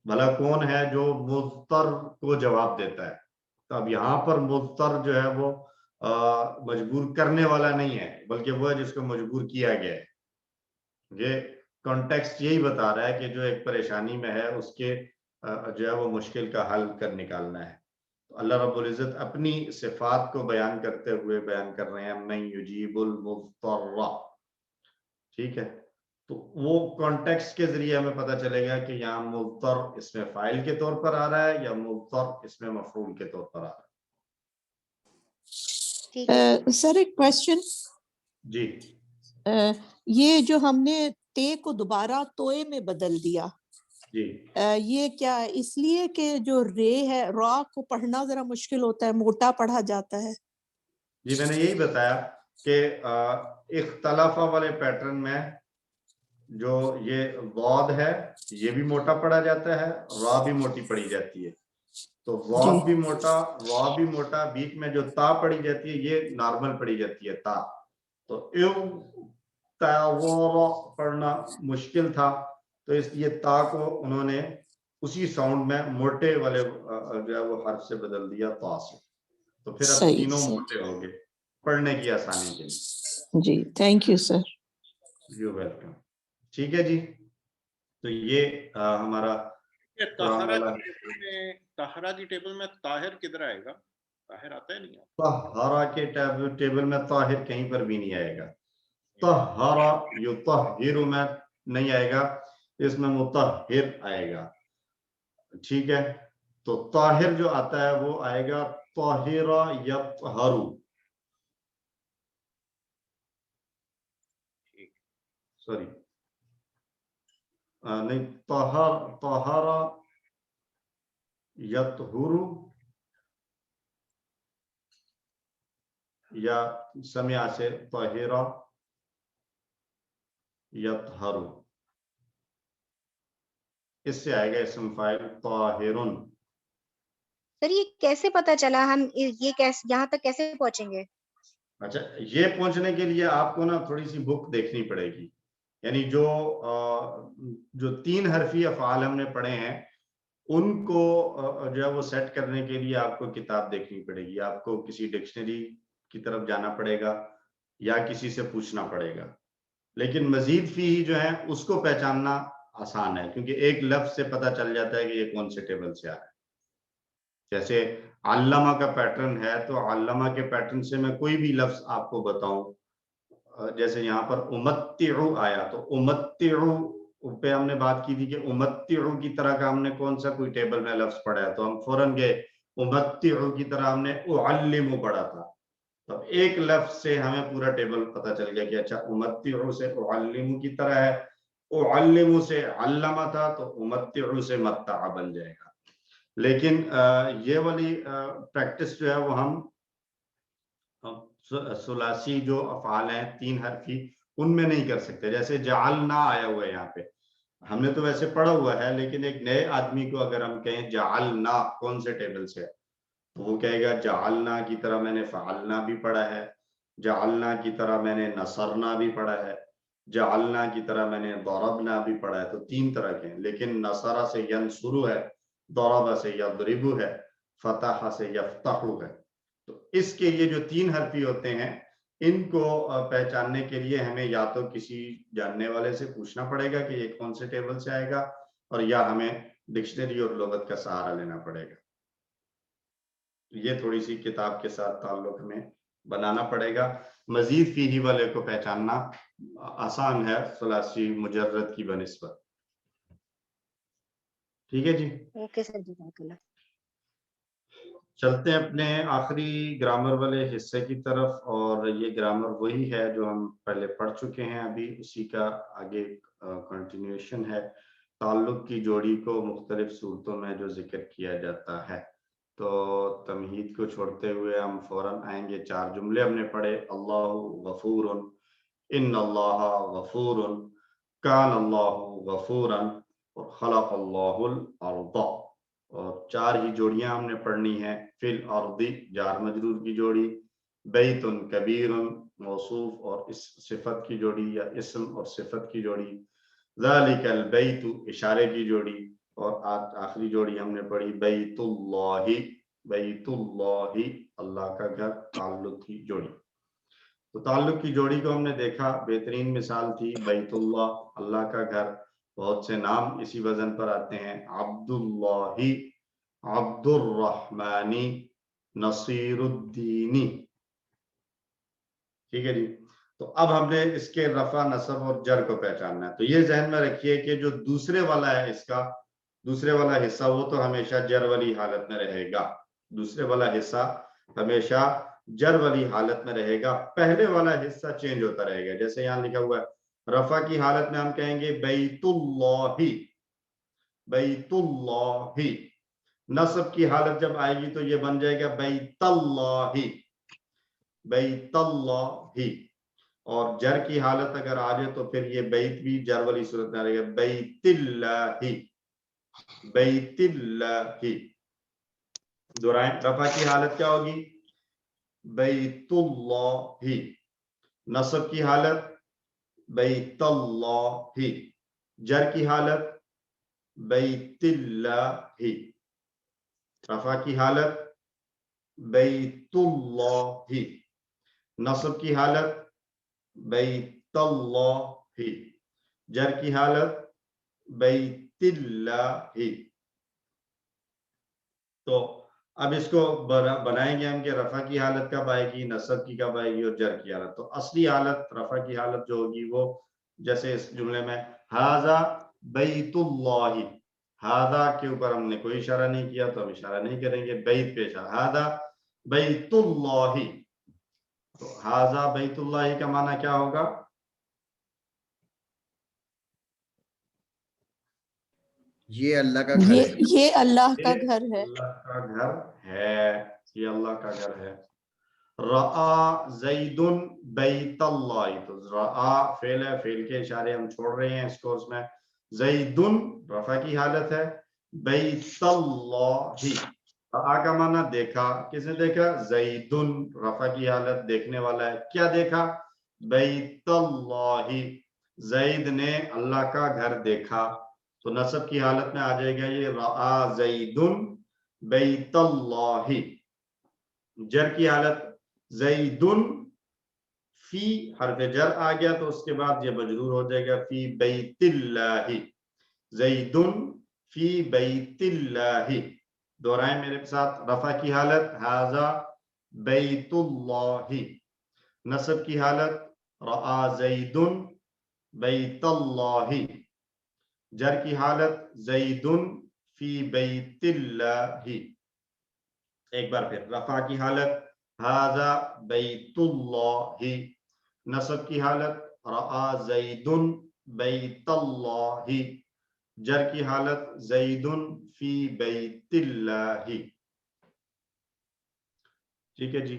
بھلا کون ہے جو مضطر کو جواب دیتا ہے. تو اب یہاں پر مضطر جو ہے وہ مجبور کرنے والا نہیں ہے بلکہ وہ ہے جس کو مجبور کیا گیا ہے. یہ کانٹیکسٹ یہی بتا رہا ہے کہ جو ایک پریشانی میں ہے اس کے جو ہے وہ مشکل کا حل کر نکالنا ہے. اللہ رب العزت اپنی صفات کو بیان کرتے ہوئے بیان کر رہے ہیں من یجیب المضطر. ٹھیک ہے, تو وہ کانٹیکسٹ کے ذریعے ہمیں پتہ چلے گا کہ یہاں مضطر اس میں فاعل کے طور پر آ رہا ہے یا مضطر اس میں مفعول کے طور پر آ رہا ہے. سر ایک کوشچن. جی, یہ جو ہم نے تے کو دوبارہ توئے میں بدل دیا, جی یہ کیا اس لیے کہ جو رے ہے را کو پڑھنا ذرا مشکل ہوتا ہے, موٹا پڑھا جاتا ہے؟ جی میں نے یہی بتایا کہ اختلافہ والے پیٹرن میں جو یہ ضاد ہے یہ بھی موٹا پڑھا جاتا ہے, را بھی موٹی پڑھی جاتی ہے. تو ضاد بھی موٹا, را بھی موٹا, بیچ میں جو تا پڑھی جاتی ہے یہ نارمل پڑھی جاتی ہے تا. تو پڑھنا مشکل تھا تو اس لیے تا کو انہوں نے اسی ساؤنڈ میں موٹے والے جو ہے وہ حرف سے بدل دیا تا سے. تو پھر اب تینوں موٹے ہو گئے پڑھنے کی آسانی کے لیے. جی thank you sir. You welcome. ٹھیک ہے جی, تو یہ ہمارا طاہرہ کی ٹیبل میں طاہر کدھر آئے گا؟ طاہر آتا ہے نہیں؟ طہارہ کے ٹیبل میں طاہر کہیں پر بھی نہیں آئے گا. طہارہ یطہر میں نہیں آئے گا, اس میں مطہر آئے گا. ٹھیک ہے, تو طاہر جو آتا ہے وہ آئے گا طاہرہ یطہر. سوری نہیں, طہارہ یطہر یا سمع سے طاہرہ یطہر, اس سے آئے گا اسم فاعل طاہرن. سر یہ کیسے پتا چلا, ہم یہ کیسے یہاں تک کیسے پہنچیں گے؟ اچھا, یہ پہنچنے کے لیے آپ کو نا تھوڑی سی بک دیکھنی پڑے گی. یعنی جو 3 حرفی افعال ہم نے پڑھے ہیں ان کو جو ہے وہ سیٹ کرنے کے لیے آپ کو کتاب دیکھنی پڑے گی. آپ کو کسی ڈکشنری کی طرف جانا پڑے گا یا کسی سے پوچھنا پڑے گا. لیکن مزید فیہ جو ہے اس کو پہچاننا آسان ہے کیونکہ ایک لفظ سے پتہ چل جاتا ہے کہ یہ کون سے ٹیبل سے آ رہا ہے. جیسے علامہ کا پیٹرن ہے تو علامہ کے پیٹرن سے میں کوئی بھی لفظ آپ کو بتاؤں, جیسے یہاں پر امتعو آیا تو امتعو پہ ہم نے بات کی تھی کہ امتعو کی طرح کا ہم نے کون سا کوئی ٹیبل میں لفظ پڑھا ہے, تو ہم فوراً گئے امتعو کی طرح ہم نے اعلم پڑھا تھا. تو ایک لفظ سے ہمیں پورا ٹیبل پتہ چل گیا کہ اچھا امتعو سے اعلم کی طرح ہے, اعلم سے علامہ تھا تو امتعو سے متع بن جائے گا. لیکن یہ والی پریکٹس جو ہے وہ ہم ثلاثی جو افعال ہیں 3 حرفی ان میں نہیں کر سکتے. جیسے جعلنا آیا ہوا ہے یہاں پہ, ہم نے تو ویسے پڑھا ہوا ہے لیکن ایک نئے آدمی کو اگر ہم کہیں جعلنا کون سے ٹیبل سے ہے تو وہ کہے گا جعلنا کی طرح میں نے فعلنا بھی پڑھا ہے, جعلنا کی طرح میں نے نصرنا بھی پڑھا ہے, جعلنا کی طرح میں نے ضربنا بھی پڑھا ہے. تو 3 طرح کے ہیں, لیکن نصرہ سے ینصرو ہے, ضرب سے یضرب ہے, فتح سے یفتح ہے. تو اس کے یہ جو 3 حرفی ہوتے ہیں ان کو پہچاننے کے لیے ہمیں یا تو کسی جاننے والے سے پوچھنا پڑے گا کہ یہ کون سے ٹیبل سے آئے گا, اور یا ہمیں ڈکشنری اور لغت کا سہارا لینا پڑے گا. یہ تھوڑی سی کتاب کے ساتھ تعلق میں بنانا پڑے گا. مزید فیہی والے کو پہچاننا آسان ہے ثلاثی مجرد کی بنسبت. ٹھیک ہے جی, اوکے سر, جزاک اللہ. چلتے ہیں اپنے آخری گرامر والے حصے کی طرف, اور یہ گرامر وہی ہے جو ہم پہلے پڑھ چکے ہیں, ابھی اسی کا آگے کنٹینیوشن ہے. تعلق کی جوڑی کو مختلف صورتوں میں جو ذکر کیا جاتا ہے. تو تمہید کو چھوڑتے ہوئے ہم فوراً آئیں گے. 4 جملے ہم نے پڑھے, اللہ غفور, ان اللہ غفور, کان اللہ غفورا, اور خلق اللہ الارض. اور 4 ہی جوڑیاں ہم نے پڑھنی ہیں. فی الارض جار مجرور کی جوڑی, بیت کبیر موصوف اور اس صفت کی جوڑی یا اسم اور صفت کی جوڑی, ذالک البیت اشارے کی جوڑی, اور آج آخری جوڑی ہم نے پڑھی بیتُ اللہ، اللہ کا گھر، تعلق کی جوڑی. تو تعلق کی جوڑی کو ہم نے دیکھا، بہترین مثال تھی بیت اللہ، اللہ کا گھر. بہت سے نام اسی وزن پر آتے ہیں، عبداللہ، عبد الرحمانی، نصیر الدینی. ٹھیک ہے جی. تو اب ہم نے اس کے رفع، نصب اور جر کو پہچاننا ہے. تو یہ ذہن میں رکھیے کہ جو دوسرے والا ہے، اس کا دوسرے والا حصہ وہ تو ہمیشہ جر والی حالت میں رہے گا. دوسرے والا حصہ ہمیشہ جر والی حالت میں رہے گا. پہلے والا حصہ چینج ہوتا رہے گا. جیسے یہاں لکھا ہوا ہے، رفع کی حالت میں ہم کہیں گے بیت اللہ، بیت اللہ. نصب کی حالت جب آئے گی تو یہ بن جائے گا بیت اللہ، بیت اللہ. اور جر کی حالت اگر آ جائے تو پھر یہ بیت بھی جر والی صورت میں آ رہے گا، بیت اللہ، بیت اللہ. دورائیں، رفع کی حالت کیا ہوگی؟ بیت اللہ. نصب کی حالت بیت اللہ. جر کی حالت بیت اللہ. رفع کی حالت بیت اللہ. نصب کی حالت بیت اللہ. جر کی حالت بیت اللہ. تو اب اس کو بنائیں گے ہم کہ رفع کی حالت کب آئے گی، نصب کی کب آئے گی اور جر کی حالت. تو اصلی حالت رفع کی حالت جو ہوگی وہ جیسے اس جملے میں ھذا بیت اللہ، ھذا کے اوپر ہم نے کوئی اشارہ نہیں کیا تو ہم اشارہ نہیں کریں گے، بیت پہ اشارہ، ھذا بیت اللہ. تو ھذا بیت اللہ کا معنی کیا ہوگا؟ یہ اللہ کا گھر ہے، یہ اللہ کا گھر ہے، اللہ کا گھر ہے، یہ اللہ کا گھر ہے. رآ زید بیت اللہ، تو رآ فعل ہے، فعل کے اشارے ہم چھوڑ رہے ہیں اس کورس میں. زید رفع کی حالت ہے، بیت اللہ. رآ کا معنی دیکھا، کس نے دیکھا؟ زید. رفع کی حالت دیکھنے والا ہے، کیا دیکھا؟ بیت اللہ، زید نے اللہ کا گھر دیکھا. تو نصب کی حالت میں آ جائے گا یہ رآ زید بیت اللہ. جر کی حالت زید فی، حرف جر آ گیا تو اس کے بعد یہ مجرور ہو جائے گا فی بیت اللہ، زید فی بیت اللہ. دہرائیں میرے ساتھ، رفع کی حالت ھذا بیت اللہ، نصب کی حالت رآ زید بیت اللہ، جر کی حالت زید فی بیت اللہ. ایک بار پھر، رفع کی حالت ھذا بیت اللہ، نصب کی حالت رآ زید بیت اللہ، جر کی حالت زید فی بیت اللہ. ٹھیک ہے جی.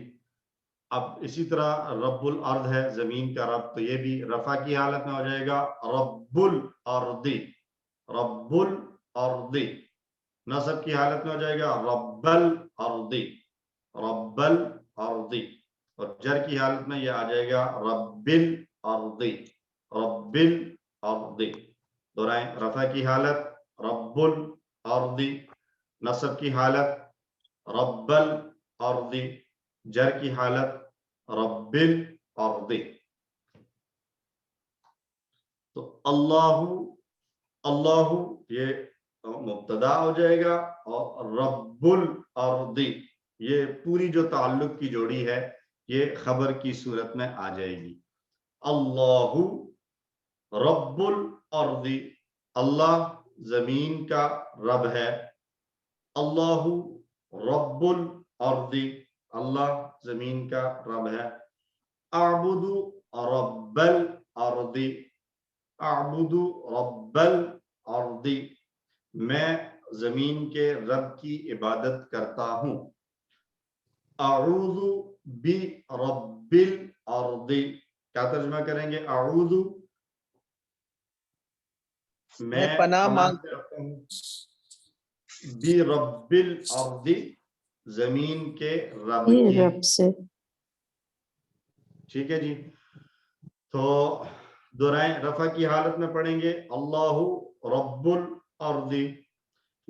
اب اسی طرح رب الارض ہے، زمین کا رب، تو یہ بھی رفع کی حالت میں ہو جائے گا رب الارض، رب الارض. نصب کی حالت میں ہو جائے گا رب الارض، رب الارض. اور جر کی حالت میں یہ آ جائے گا رب الارض، رب الارض. دہرائیں، رفع کی حالت رب الارض، نصب کی حالت رب الارض، جر کی حالت رب الارض. تو اللہ، اللہ یہ مبتدا ہو جائے گا، اور رب الارض یہ پوری جو تعلق کی جوڑی ہے یہ خبر کی صورت میں آ جائے گی. اللہ رب الارض، اللہ زمین کا رب ہے. اللہ رب الارض، اللہ زمین کا رب ہے. اعبد رب الارض، اعبد رب الارض، میں زمین کے رب کی عبادت کرتا ہوں. اعوذ برب الارض، کیا ترجمہ کریں گے؟ اعوذ میں پناہ مانگ کرتا ہوں برب الارض، زمین کے رب کی. رب سے. ٹھیک ہے جی. تو دورائیں، رفع کی حالت میں پڑھیں گے اللہ رب الارض،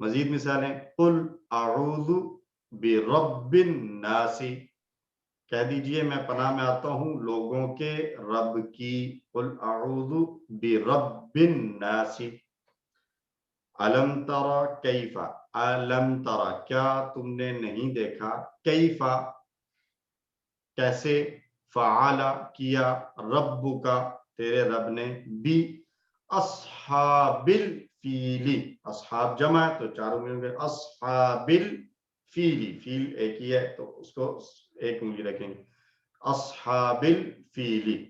مزید مثالیں قل اعوذ برب الناس، کہہ دیجئے میں پناہ میں آتا ہوں لوگوں کے رب کی. قل اعوذ برب الناس. علم ترى کیف، علم ترى کیا تم نے نہیں دیکھا، کیف کیسے، فعل کیا، ربک تیرے رب نے، بی اصحاب الفیل، اصحاب جمع ہے تو چاروں میں ہوں گے، اصحاب الفیل، فیل ایک ہی ہے تو اس کو ایک انگلی رکھیں گے، اصحاب الفیل.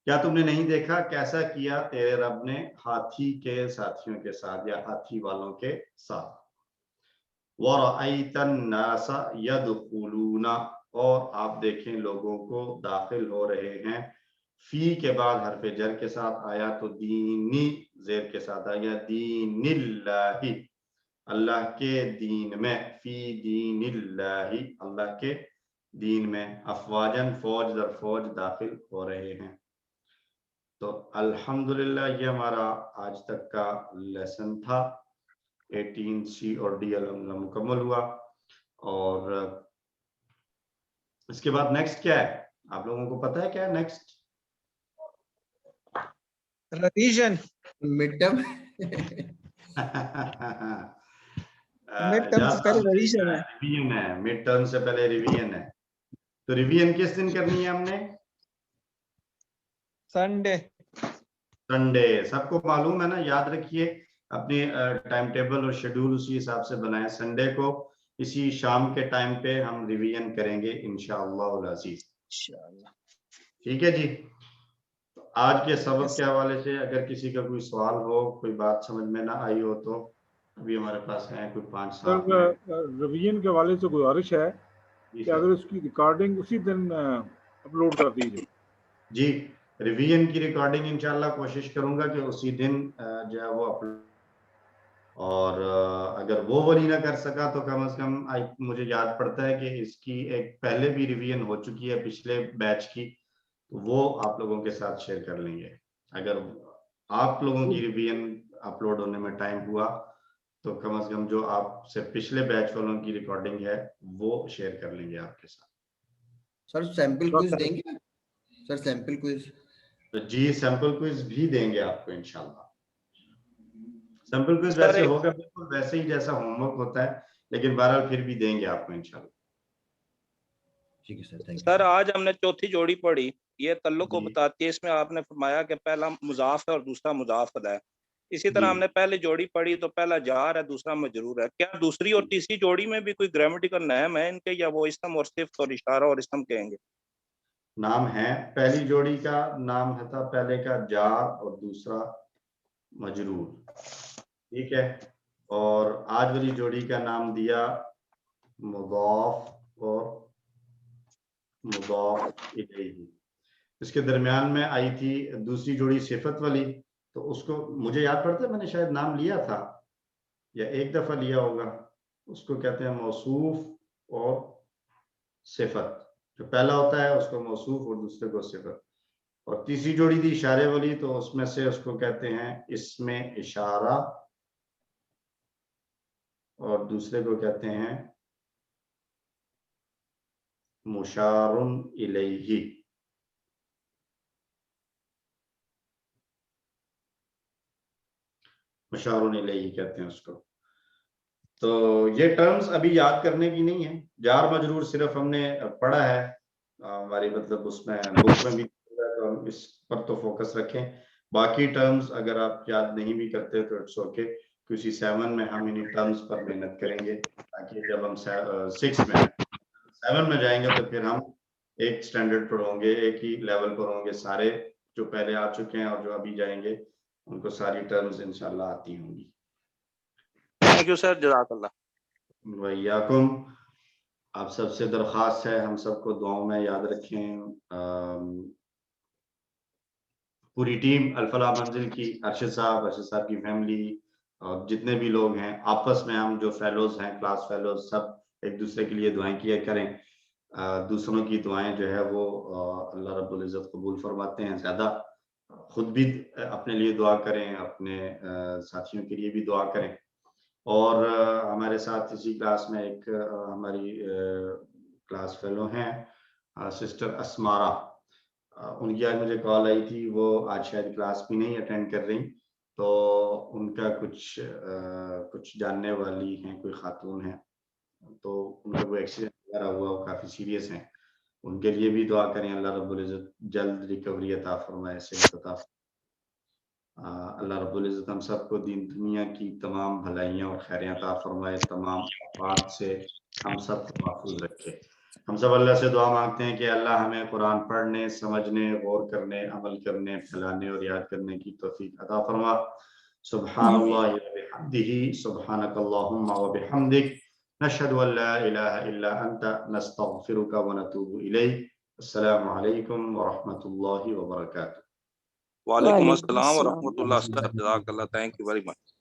کیا تم نے نہیں دیکھا کیسا کیا تیرے رب نے ہاتھی کے ساتھیوں کے ساتھ یا ہاتھی والوں کے ساتھ. وَرَأَيْتَ النَّاسَ يَدْخُلُونَ، اور آپ دیکھیں لوگوں کو داخل ہو رہے ہیں، فی کے بعد حرف جر کے ساتھ آیا تو دینی زیر کے ساتھ آیا، دین اللہ، اللہ کے دین میں، فی دین اللہ، اللہ کے دین میں، افواجن فوج در فوج داخل ہو رہے ہیں. تو الحمدللہ یہ ہمارا آج تک کا لیسن تھا. 18C اور D الحمدللہ مکمل ہوا. اور اس کے بعد نیکسٹ کیا ہے آپ لوگوں کو پتہ ہے کیا ہے next? Revision, mid term. Mid term سے پہلے ریویژن ہے. ریویژن ہے، مڈ ٹرم سے پہلے ریویژن ہے. تو ریویژن کس دن کرنی ہے ہم نے؟ سنڈے. سنڈے. سب کو معلوم ہے نا، یاد رکھیے اپنی ٹائم ٹیبل اور شیڈول اسی حساب سے بنائیں. سنڈے کو اسی شام کے ٹائم پہ ہم ریویژن کریں گے انشاءاللہ العزیز. ٹھیک ہے جی. آج کے سبق کے حوالے سے اگر کسی کا کوئی سوال ہو، کوئی بات سمجھ میں نہ آئی ہو تو ابھی ہمارے پاس ہیں کوئی 5-7 منٹ. ریویژن کے حوالے سے گزارش ہے کہ اگر اس کی ریکارڈنگ اسی دن اپلوڈ کر دی جائے. جی ریویژن کی ریکارڈنگ انشاءاللہ کوشش کروں گا کہ اسی دن جو ہے وہ اپلوڈ، اور اگر وہ نہیں نہ کر سکا تو کم از کم مجھے یاد پڑتا ہے کہ اس کی ایک پہلے بھی ریویژن ہو چکی ہے پچھلے بیچ کی، وہ آپ لوگوں کے ساتھ شیئر کر لیں گے. اگر آپ لوگوں کی ریویژن اپلوڈ ہونے میں ٹائم ہوا تو کم از کم جو آپ سے پچھلے بیچ والوں کی ریکارڈنگ ہے وہ شیئر کر لیں گے آپ کے ساتھ. سر سیمپل کوئز دیں گے؟ سر سیمپل کوئز؟ جی سیمپل کوئز بھی دیں گے آپ کو انشاءاللہ. سیمپل کوئز ویسے ہوگا بالکل ویسے ہی جیسا ہوم ورک ہوتا ہے، لیکن بہرحال پھر بھی دیں گے آپ کو انشاءاللہ. ٹھیک ہے سر، تھینک یو. سر آج ہم نے چوتھی جوڑی پڑھی، یہ تعلق کو بتاتی ہے. اس میں آپ نے فرمایا کہ پہلا مضاف ہے اور دوسرا مضاف ہے. اسی طرح ہم نے پہلی جوڑی پڑھی تو پہلا جار ہے دوسرا مجرور ہے. کیا دوسری اور تیسری جوڑی میں بھی کوئی گرامیٹیکل نیم ہے ان کے، یا وہ اسم اور صفت اور اشارہ اور اسم کہیں گے؟ نام ہے. پہلی جوڑی کا نام تھا پہلے کا جار اور دوسرا مجرور، ٹھیک ہے. اور آج والی جوڑی کا نام دیا مضاف اور مضاف الیہ. اس کے درمیان میں آئی تھی دوسری جوڑی صفت والی، تو اس کو مجھے یاد پڑتا ہے میں نے شاید نام لیا تھا یا ایک دفعہ لیا ہوگا. اس کو کہتے ہیں موصوف اور صفت. جو پہلا ہوتا ہے اس کو موصوف اور دوسرے کو صفت. اور تیسری جوڑی تھی اشارے والی، تو اس میں سے اس کو کہتے ہیں اسم اشارہ اور دوسرے کو کہتے ہیں مشار الیہ. مشار الیہ کہتے ہیں اس کو. تو یہ ٹرمز ابھی یاد کرنے کی نہیں ہے. جار مجرور صرف ہم نے پڑھا ہے ہماری مطلب اس میں بک میں بھی، تو ہم اس پر تو فوکس رکھیں. باقی ٹرمز اگر آپ یاد نہیں بھی کرتے تو اٹس اوکے. کسی 7 میں ہم انہیں ٹرمز پر محنت کریں گے تاکہ جب ہم 6 میں 7 میں جائیں گے تو پھر ہم ایک سٹینڈرڈ پر ہوں گے، ایک ہی لیول پر ہوں گے. سارے جو پہلے آ چکے ہیں اور جو ابھی جائیں گے ان کو ساری ٹرمز انشاءاللہ آتی ہوں گی. تھینک یو سر، جزاک اللہ. وَإِيَّاكُمْ. آپ سب سے درخواست ہے ہم سب کو دعاؤں میں یاد رکھیں. پوری ٹیم الفلاح منزل کی، ارشد صاحب کی فیملی اور جتنے بھی لوگ ہیں، آپس میں ہم جو فیلوز ہیں، کلاس فیلوز، سب ایک دوسرے کے لیے دعائیں کیا کریں. دوسروں کی دعائیں جو ہے وہ اللہ رب العزت قبول فرماتے ہیں. زیادہ خود بھی اپنے لیے دعا کریں، اپنے ساتھیوں کے لیے بھی دعا کریں. اور ہمارے ساتھ اسی کلاس میں ایک ہماری کلاس فیلو ہیں سسٹر اسمارا، ان کی آج مجھے کال آئی تھی، وہ آج شاید کلاس بھی نہیں اٹینڈ کر رہی، تو ان کا کچھ جاننے والی ہیں، کوئی خاتون ہیں، تو ان کا کوئی ایکسیڈنٹ وغیرہ ہوا، وہ کافی سیریس ہیں، ان کے لیے بھی دعا کریں، اللہ رب العزت جلد ریکوری عطا فرمائے، صحت عطا فرمائے۔ اللہ رب العزت ہم سب کو دین دنیا کی تمام بھلائیاں اور خیریاں عطا فرمائے، تمام آفات سے ہم سب کو محفوظ رکھے۔ ہم سب اللہ سے دعا مانگتے ہیں کہ اللہ ہمیں قرآن پڑھنے، سمجھنے، غور کرنے، عمل کرنے، پھیلانے اور یاد کرنے کی توفیق عطا فرما۔ سبحان اللہ وبحمدہ، سبحانک اللہم وبحمدک، نشہد ان لا الہ الا انت، نستغفرک ونتوب الیک۔ السلام علیکم ورحمۃ اللہ وبرکاتہ۔ وعلیکم السلام ورحمۃ اللہ، جزاک اللہ، تھینک یو ویری مچ۔